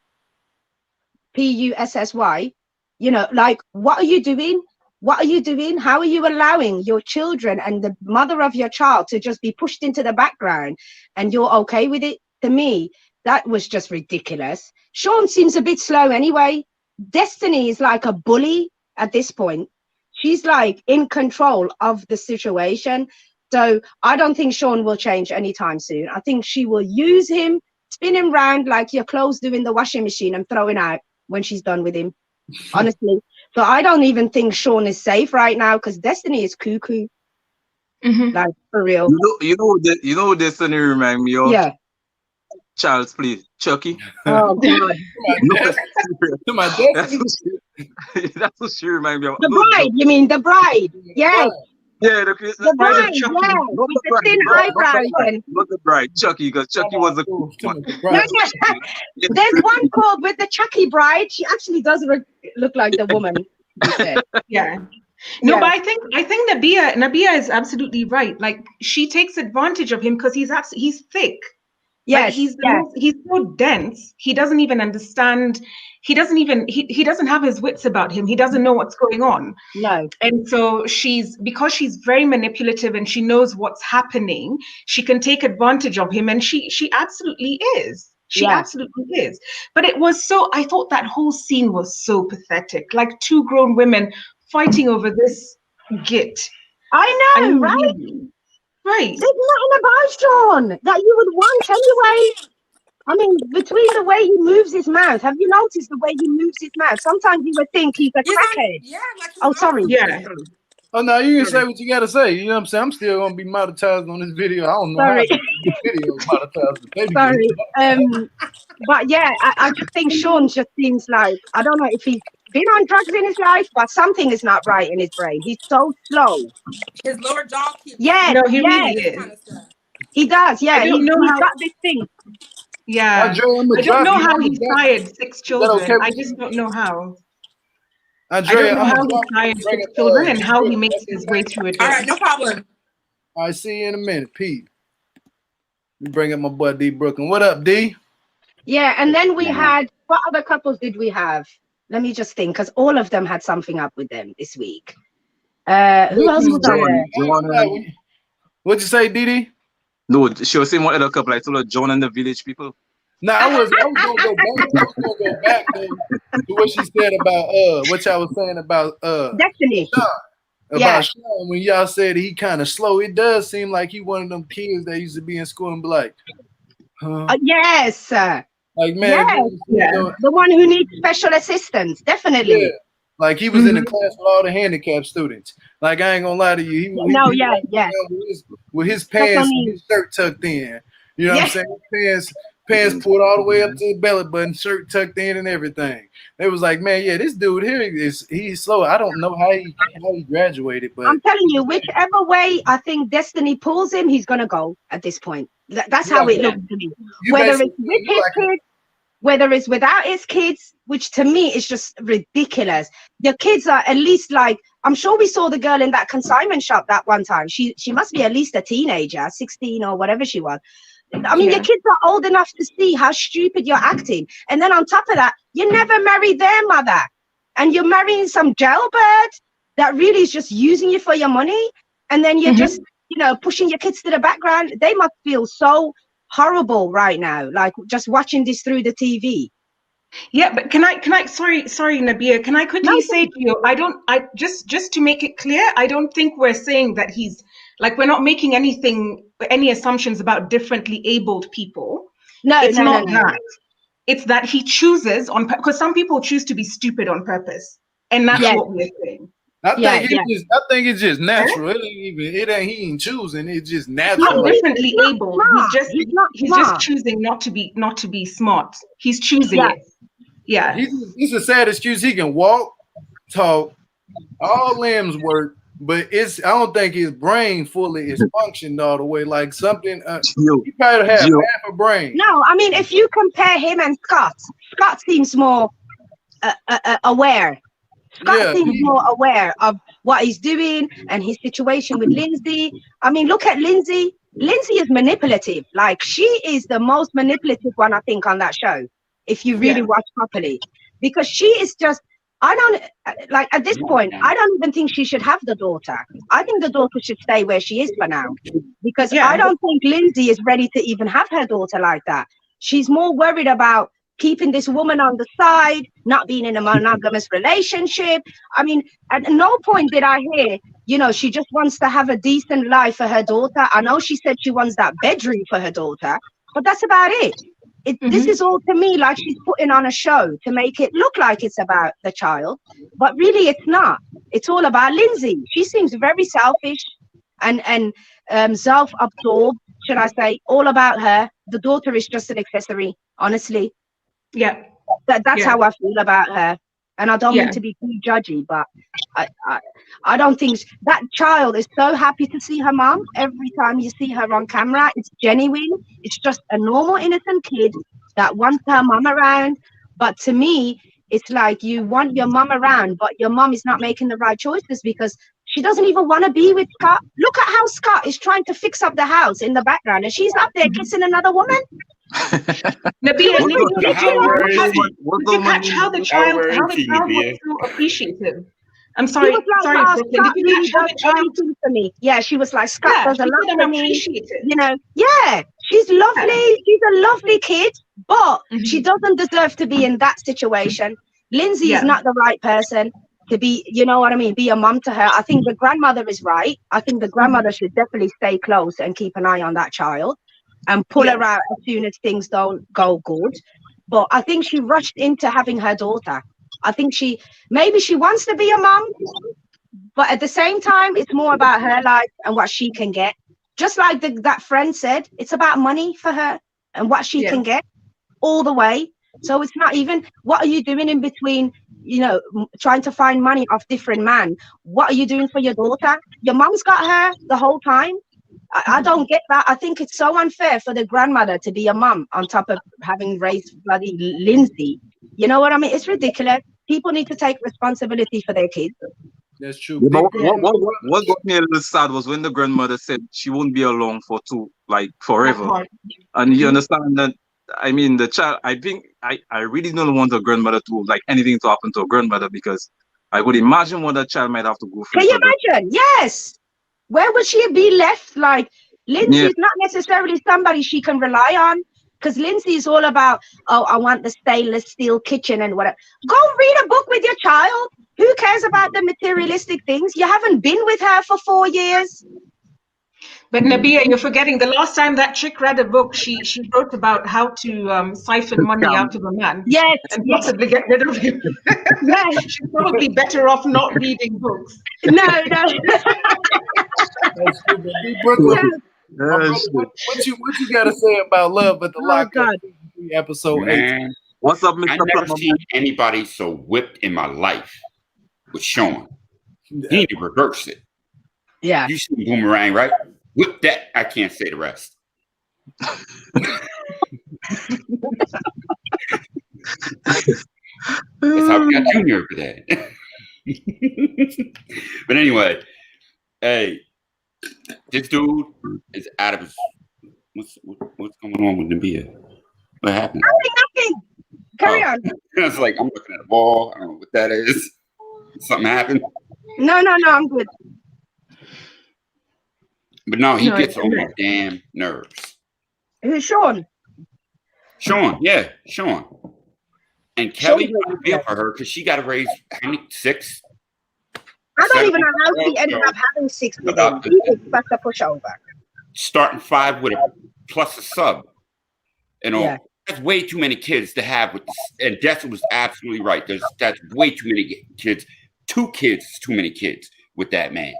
PUSSY, you know, like, what are you doing? What are you doing? How are you allowing your children and the mother of your child to just be pushed into the background and you're okay with it? To me, that was just ridiculous. Shaun seems a bit slow anyway. Destiny is like a bully at this point. She's like in control of the situation. So I don't think Shaun will change anytime soon. I think she will use him, spin him round like your clothes do in the washing machine and throw it out when she's done with him. Honestly. So I don't even think Shaun is safe right now because Destiny is cuckoo. Like, for real. You know what Destiny remind me of? Yeah. Charles, please. Chucky. Oh, God. That's what she remind me of. The bride, you mean the bride? Yeah. Yeah, the bride, yeah. With the thin eyebrows. Not the bride, Chucky, because Chucky was the cool one. There's one called with the Chucky bride. She actually does look like the woman. Yeah. No, but I think Nabia is absolutely right. Like, she takes advantage of him because he's thick. Yes, like, he's so dense. He doesn't even understand. He doesn't have his wits about him. He doesn't know what's going on. No. And so because she's very manipulative and she knows what's happening, she can take advantage of him, and she absolutely is. She absolutely is. But I thought that whole scene was so pathetic. Like 2 grown women fighting over this git. I know, right? Right. There's nothing about Shaun that you would want anyway. I mean, between the way he moves his mouth, have you noticed the way he moves his mouth? Sometimes you would think he's a crackhead. Oh, sorry. Yeah. Oh, no, you can say what you got to say. You know what I'm saying? I'm still going to be monetized on this video. I don't know how this video is monetized. Sorry. But yeah, I just think Shaun just seems like, I don't know if he's been on drugs in his life, but something is not right in his brain. He's so slow. His lower jaw keeps. Yeah, no, he really is. He does. Yeah, he's got this thing. Yeah, I don't know how he fired 6 children. Okay? I just don't know how. Andrea, I don't know how he fired 6 children and how he makes his way through it. All right, no problem. All right, see you in a minute, Pete. Let me bring up my boy D Brooklyn. What up, D? Yeah, and then we had, what other couples did we have? Let me just think, because all of them had something up with them this week. Who else was there? What'd you say, Didi? No, she was saying what other couple, like John and the village people. No, I was gonna go back to what she said about what y'all was saying about Destiny. Shaun, when y'all said he kind of slow. It does seem like he one of them kids that used to be in school and be like, yes. Like, man, the one who needs special assistance, definitely. Yeah. Like, he was in a class with all the handicapped students. Like, I ain't gonna lie to you. With his pants and his shirt tucked in. You know what I'm saying? Pants pulled all the way up to the belly button, shirt tucked in and everything. It was like, man, this dude here he's slow. I don't know how he graduated, but I'm telling you, whichever way I think Destiny pulls him, he's gonna go at this point. That's how it looks to me. Whether it's with his kids, whether it's without his kids, which to me is just ridiculous. The kids are at least like, I'm sure we saw the girl in that consignment shop that one time. She must be at least a teenager, 16 or whatever she was. I mean, your kids are old enough to see how stupid you're acting. And then on top of that, you never married their mother. And you're marrying some jailbird that really is just using you for your money. And then you're just, pushing your kids to the background. They must feel so horrible right now, like just watching this through the TV. Yeah, but can I sorry Nabia, can I quickly say to you, just to make it clear, I don't think we're saying that he's like, we're not making any assumptions about differently abled people. No, it's not that. It's that he chooses because some people choose to be stupid on purpose, and that's what we're saying. I think it's just natural. He ain't choosing. It's just natural. Not differently able. He's just choosing not to be smart. He's choosing it. Yeah. He's a sad excuse. He can walk, talk, All limbs work, but I don't think his brain fully is functioned all the way. Like something, he probably have half a brain. No, I mean, if you compare him and Scott seems more aware. Scott seems more aware of what he's doing and his situation with Lindsey. I mean, look at Lindsey. Lindsey is manipulative. Like, she is the most manipulative one, I think, on that show, if you really watch properly. Because she is just, I don't, like, at this point, I don't even think she should have the daughter. I think the daughter should stay where she is for now. Because I don't think Lindsey is ready to even have her daughter like that. She's more worried about keeping this woman on the side, not being in a monogamous relationship. I mean, at no point did I hear, you know, she just wants to have a decent life for her daughter. I know she said she wants that bedroom for her daughter, but that's about it. This is all to me like she's putting on a show to make it look like it's about the child, but really it's not. It's all about Lindsey. She seems very selfish and self-absorbed, should I say, all about her. The daughter is just an accessory, honestly. Yeah, that's how I feel about her, and I don't mean to be too judgy, but I don't think that child is so happy to see her mom. Every time you see her on camera, it's genuine. It's just a normal, innocent kid that wants her mom around. But to me, it's like you want your mom around, but your mom is not making the right choices because she doesn't even want to be with Scott. Look at how Scott is trying to fix up the house in the background, and she's up there kissing another woman. Did you catch how the child was so appreciative? I'm sorry, Brooklyn. Did you catch how the child for me? Yeah, she was like, Scott does a lot for me. You know, she's lovely. She's a lovely kid, but she doesn't deserve to be in that situation. Lindsey is not the right person to be, you know what I mean, be a mom to her. I think the grandmother is right. I think the grandmother should definitely stay close and keep an eye on that child and pull her out as soon as things don't go good. But I think she rushed into having her daughter. I think maybe she wants to be a mom, but at the same time, it's more about her life and what she can get. Just like that friend said, it's about money for her and what she can get all the way. So it's not even, what are you doing in between, you know, trying to find money off different men? What are you doing for your daughter? Your mom's got her the whole time. I don't get that. I think it's so unfair for the grandmother to be a mom on top of having raised bloody Lindsey. You know what I mean? It's ridiculous. People need to take responsibility for their kids. That's true. Yeah, what got me a little sad was when the grandmother said she won't be alone for forever. And you understand that, I mean, the child, I think, I really don't want a grandmother to, like, anything to happen to a grandmother, because I would imagine what that child might have to go through. Can you imagine? Yes. Where would she be left? Like, Lindsey is not necessarily somebody she can rely on, because Lindsey is all about, oh, I want the stainless steel kitchen and whatever. Go read a book with your child. Who cares about the materialistic things? You haven't been with her for 4 years. But Nabia, you're forgetting the last time that chick read a book, she wrote about how to siphon money out of a man. Yes. And possibly get rid of him. Yes. She's probably better off not reading books. No. What you gotta say about Love at the Lockup episode 8? What's up, Mr. I never seen anybody so whipped in my life with Shaun. He need to reverse it. Yeah. You see Boomerang, right? Whip that. I can't say the rest. That's how we got Junior for that. But anyway, hey, this dude is out of his. What's going on with Nabia? What happened? Nothing. Carry on. It's like I'm looking at a ball. I don't know what that is. Something happened. No, I'm good. But no, he gets on my damn nerves. Who's Shaun? Shaun, yeah, Shaun. And Kelly, I feel for her because she got to raise how many? 6? I don't even know how she ended up having 6 with him. He was such a pushover. Starting 5 with a plus a sub. And all. Yeah. That's way too many kids to have with this. And Destine was absolutely right. That's way too many kids. 2 kids is too many kids with that man.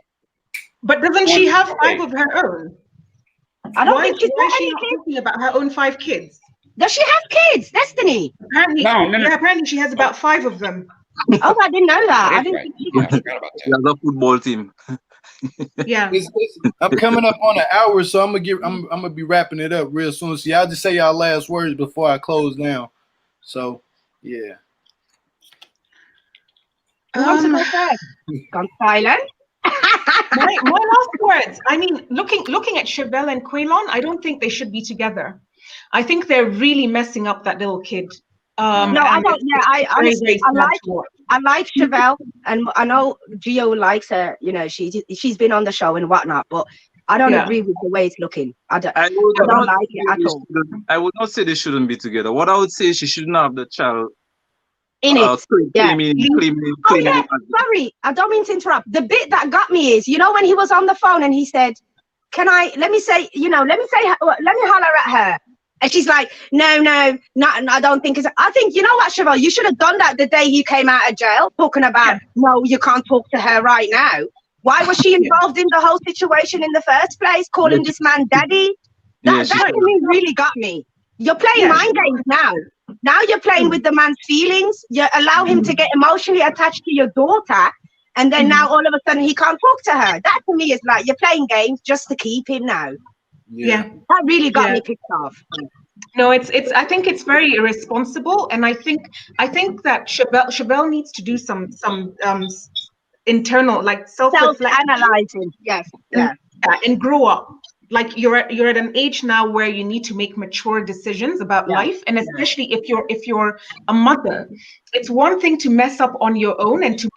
But doesn't she have 5 of her own? I don't think she's why is she not talking about her own 5 kids? Does she have kids, Destiny? Apparently, apparently she has about 5 of them. Oh, I didn't know that. I That is didn't right. think she Yeah, I got it. forgot about We have the football team. Yeah. I'm coming up on an hour, so I'm gonna be wrapping it up real soon. So y'all just say y'all last words before I close down. So yeah. Who wants to go first? Gone silent. my last words. I mean, looking at Chevelle and Quaylon, I don't think they should be together. I think they're really messing up that little kid. No, I don't. Yeah, I honestly, I like Chevelle, and I know Geo likes her. You know, she's been on the show and whatnot, but I don't agree with the way it's looking. I don't like it at all. I would not say they shouldn't be together. What I would say is she shouldn't have the child in it. Claiming, oh yeah, sorry, I don't mean to interrupt. The bit that got me is, you know, when he was on the phone and he said, let me holler at her. And she's like, no, I don't think it's, I think, you know what, Chevelle, you should have done that the day you came out of jail, talking about, no, you can't talk to her right now. Why was she involved in the whole situation in the first place, calling this man daddy? That to me really got me. You're playing mind games now. Now you're playing with the man's feelings. You allow him to get emotionally attached to your daughter, and then now all of a sudden he can't talk to her. That to me is like, you're playing games just to keep him now. Yeah. That really got me pissed off. No, it's I think it's very irresponsible, and I think that Chevelle needs to do some internal, like self-analyzing. Yes. Yeah. And grow up. Like you're at an age now where you need to make mature decisions about life, and especially if you're a mother, it's one thing to mess up on your own and to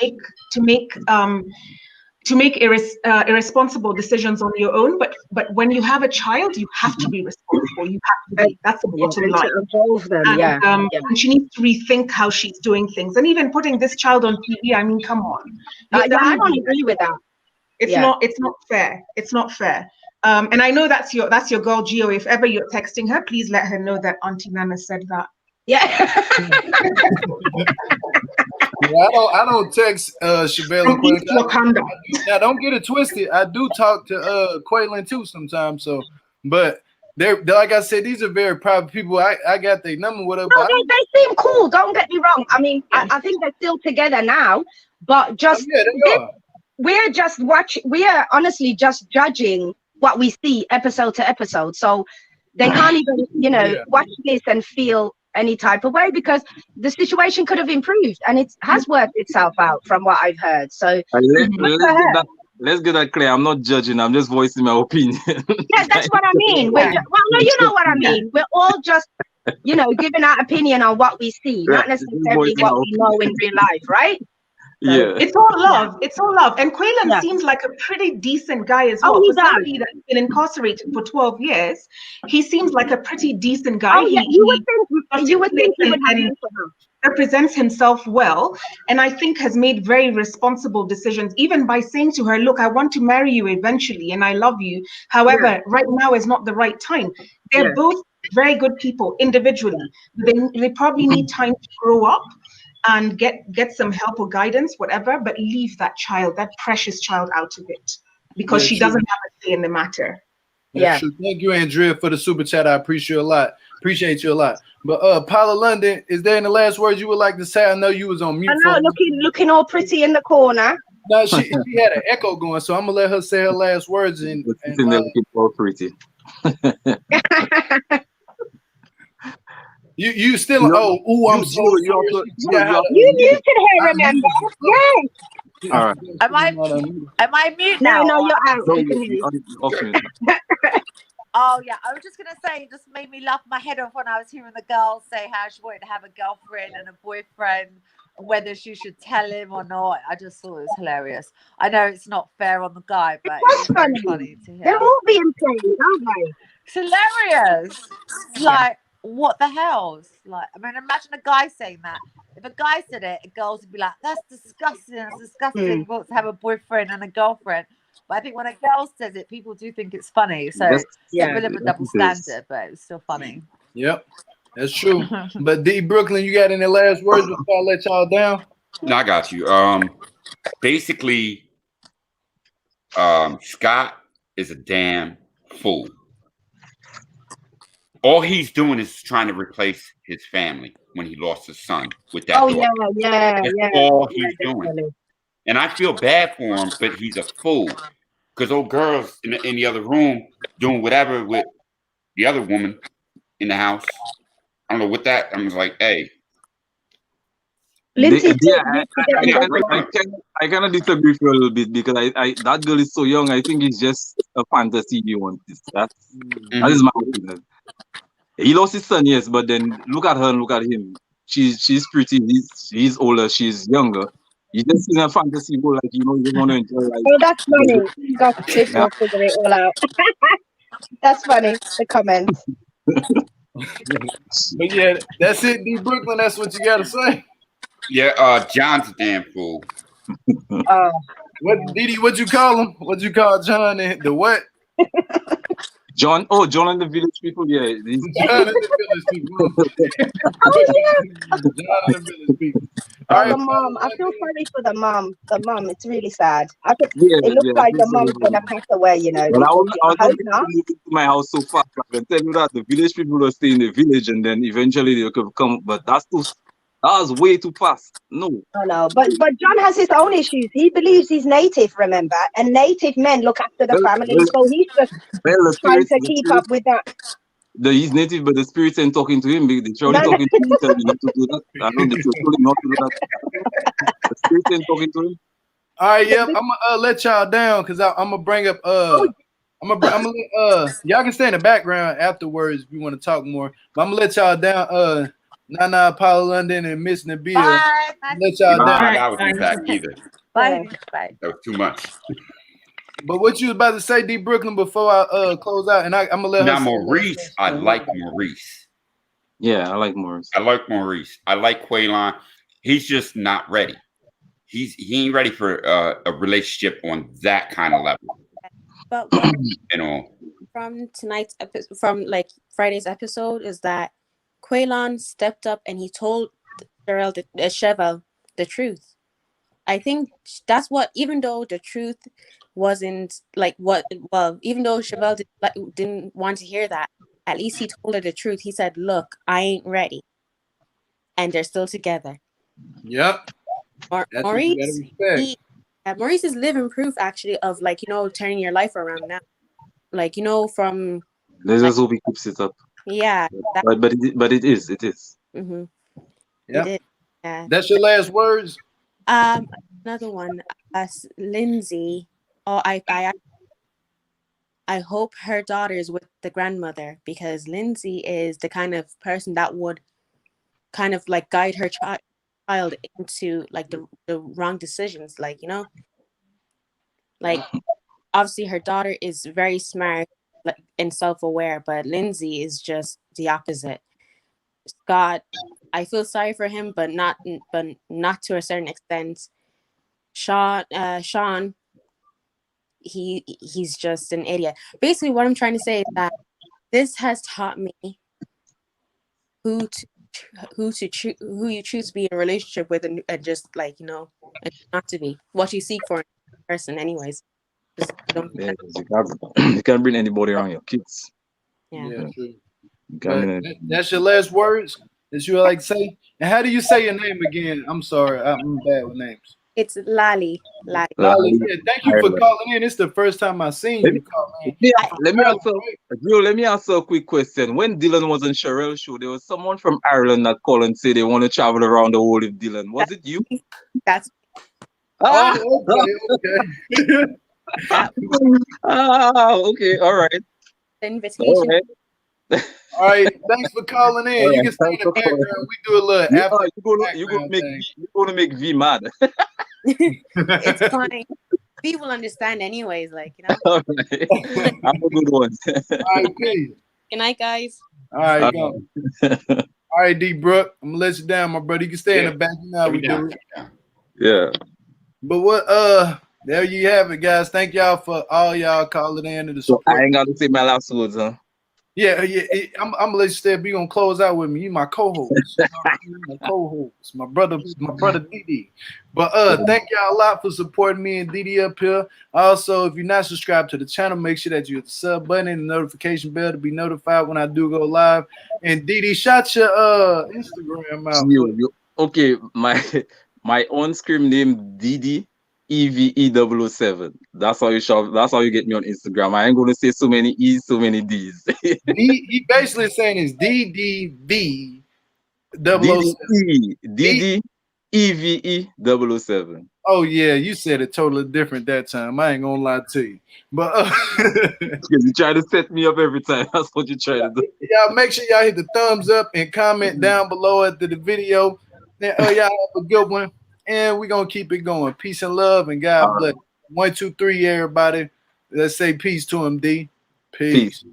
make irresponsible decisions on your own, but when you have a child, you have to be responsible. You have to be. That's the bottom line. Involve them, and she needs to rethink how she's doing things, and even putting this child on TV. I mean, come on. I don't agree with that. It's not fair. It's not fair. And I know that's your girl Geo. If ever you're texting her, please let her know that Auntie Nana said that. Yeah. I don't text Chevelle and Quaylon. Now don't get it twisted. I do talk to Quaylon too sometimes. So, but they're like I said, these are very private people. I got their number, whatever. No, they seem cool. Don't get me wrong. I mean, I think they're still together now, but just we're just watching. We are honestly just judging what we see episode to episode. So they can't even, watch this and feel any type of way, because the situation could have improved and it has worked itself out from what I've heard. So let's get that clear. I'm not judging. I'm just voicing my opinion. Yeah, that's what I mean. Well, no, you know what I mean. We're all just, giving our opinion on what we see, not necessarily what we know in real life, right? Yeah, it's all love. It's all love. And Quaylon seems like a pretty decent guy as well. For somebody that's been incarcerated for 12 years, he seems like a pretty decent guy. Oh, yeah. You would think he would have represents himself well, and I think has made very responsible decisions, even by saying to her, look, I want to marry you eventually and I love you. However, right now is not the right time. They're both very good people individually. They probably need time to grow up and get some help or guidance, whatever, but leave that precious child out of it, because she doesn't have a say in the matter. True. Thank you, Andrea, for the super chat. I appreciate you a lot. But Paula London, is there any last words you would like to say? I know you was on mute. I know, looking all pretty in the corner. No, she had an echo going, so I'm gonna let her say her last words. And looking all pretty. You still I'm so you muted her, remember? Yes. All right. Am I mute now? No, you're out. Oh yeah, I was just gonna say, it just made me laugh my head off when I was hearing the girl say how she wanted to have a girlfriend and a boyfriend, whether she should tell him or not. I just thought it was hilarious. I know it's not fair on the guy, but it's funny to hear. They're all being played, aren't they? It's hilarious. It's like, what the hell? Like, I mean, imagine a guy saying that. If a guy said it, girls would be like, that's disgusting. It's disgusting. He wants to have a boyfriend and a girlfriend. But I think when a girl says it, people do think it's funny. So it's a bit of a double standard, but it's still funny. Yep, that's true. But D Brooklyn, you got any last words before I let y'all down? No, I got you. Basically, Scott is a damn fool. All he's doing is trying to replace his family. when he lost his son with that Oh daughter. yeah, That's all he's doing. And I feel bad for him, but he's a fool. Because old girls in the other room doing whatever with the other woman in the house. I don't know what that. I was like, hey. Lindsey, I cannot disagree for a little bit because I that girl is so young. I think it's just a fantasy you want. That is my opinion. He lost his son, yes, but then look at her and look at him. She's pretty. He's older. She's younger. You just in a fantasy world, like you just want to enjoy life. Oh, that's funny. Got to figure it all out. That's funny. The comments. But yeah, that's it, D Brooklyn. That's what you gotta say. Yeah, John's a damn fool. What Didi? What you call him? What you call John? The what? John. Oh, John and the village people. Yeah, John and the village people. John and the village people. Oh, the mom. I feel sorry for the mom. The mom. It's really sad. It looks like the mom's gonna pass away. Well, I was not to my house so fast. I can tell you that the village people will stay in the village, and then eventually they could come. But that was way too fast. No. Oh no, but John has his own issues. He believes he's native, remember, and native men look after the family, so he's just trying to keep up with that. He's native, but the spirits ain't talking to him. They're only talking to him, telling him not to do that. I know they told him not to do that. The spirits ain't talking to him. All right, yep. I'm gonna let y'all down because I'm gonna bring up I'm gonna y'all can stay in the background afterwards if you want to talk more. But I'm gonna let y'all down. Nana, Paula, London, and Miss Nabia. Let y'all down. I wasn't back either. Bye. That was too much. But what you was about to say, D Brooklyn, before I close out, and I'm gonna let her. Now Maurice, I like Maurice. Yeah, I like Maurice. I like Maurice. I like Quaylon. He's just not ready. He ain't ready for a relationship on that kind of level. But from tonight's episode, from like Friday's episode, is that Quaylon stepped up and he told Cheval the truth. I think that's what, even though the truth wasn't like even though Cheval didn't want to hear that, at least he told her the truth. He said, look, I ain't ready. And they're still together. Yep. Maurice, Maurice is living proof actually of turning your life around now. From let's just hope he keeps it up. Yeah. But it is. Mm-hmm. Yeah. It is. Yeah. That's your last words? Another one. Lindsey. Oh, I hope her daughter is with the grandmother, because Lindsey is the kind of person that would kind of guide her child into the wrong decisions. Obviously her daughter is very smart and self-aware, but Lindsey is just the opposite. Scott, I feel sorry for him, but not to a certain extent. Shaun, he's just an idiot. Basically, what I'm trying to say is that this has taught me who you choose to be in a relationship with, and just and not to be what you seek for in a person, anyways. You can't bring anybody around your kids. Yeah, true. That's your last words that you would like to say. And how do you say your name again? I'm sorry, I'm bad with names. It's Lali. Yeah, thank you for calling in. It's the first time I've seen you call in. Let me answer a quick question. When Dylan was on Sherelle's show, there was someone from Ireland that called and said they want to travel around the world with Dylan. Was it you? That's. Okay. Okay. All right. Invitation. All right. Thanks for calling in. You can stay in the background. We do a little after. You're gonna make V mad. It's fine. V will understand anyways. All right. Have a good one. All right, peace. Good night, guys. All right, go. All right, D Brook. I'm gonna let you down, my brother. You can stay in the back now. We do it. Yeah. But there you have it, guys. Thank y'all for all y'all calling in to the support. I ain't got to say my last words, huh? Yeah. I'm gonna let you stay. Be gonna close out with me. You my co-host. My co-host. My brother DD. But thank y'all a lot for supporting me and DD up here. Also, if you're not subscribed to the channel, make sure that you hit the sub button and the notification bell to be notified when I do go live. And DD, shout your Instagram out. Okay, my on-screen name DD EVE007. That's how you get me on Instagram. I ain't gonna say so many E's, so many D's. He basically saying is DDV 007. DDEVE007. Oh yeah, you said it totally different that time. I ain't gonna lie to you. But you try to set me up every time. That's what you try to do. Y'all make sure y'all hit the thumbs up and comment down below after the video. Then y'all have a good one. And we're gonna keep it going. Peace and love and God bless. 1, 2, 3, everybody. Let's say peace to him, D. Peace.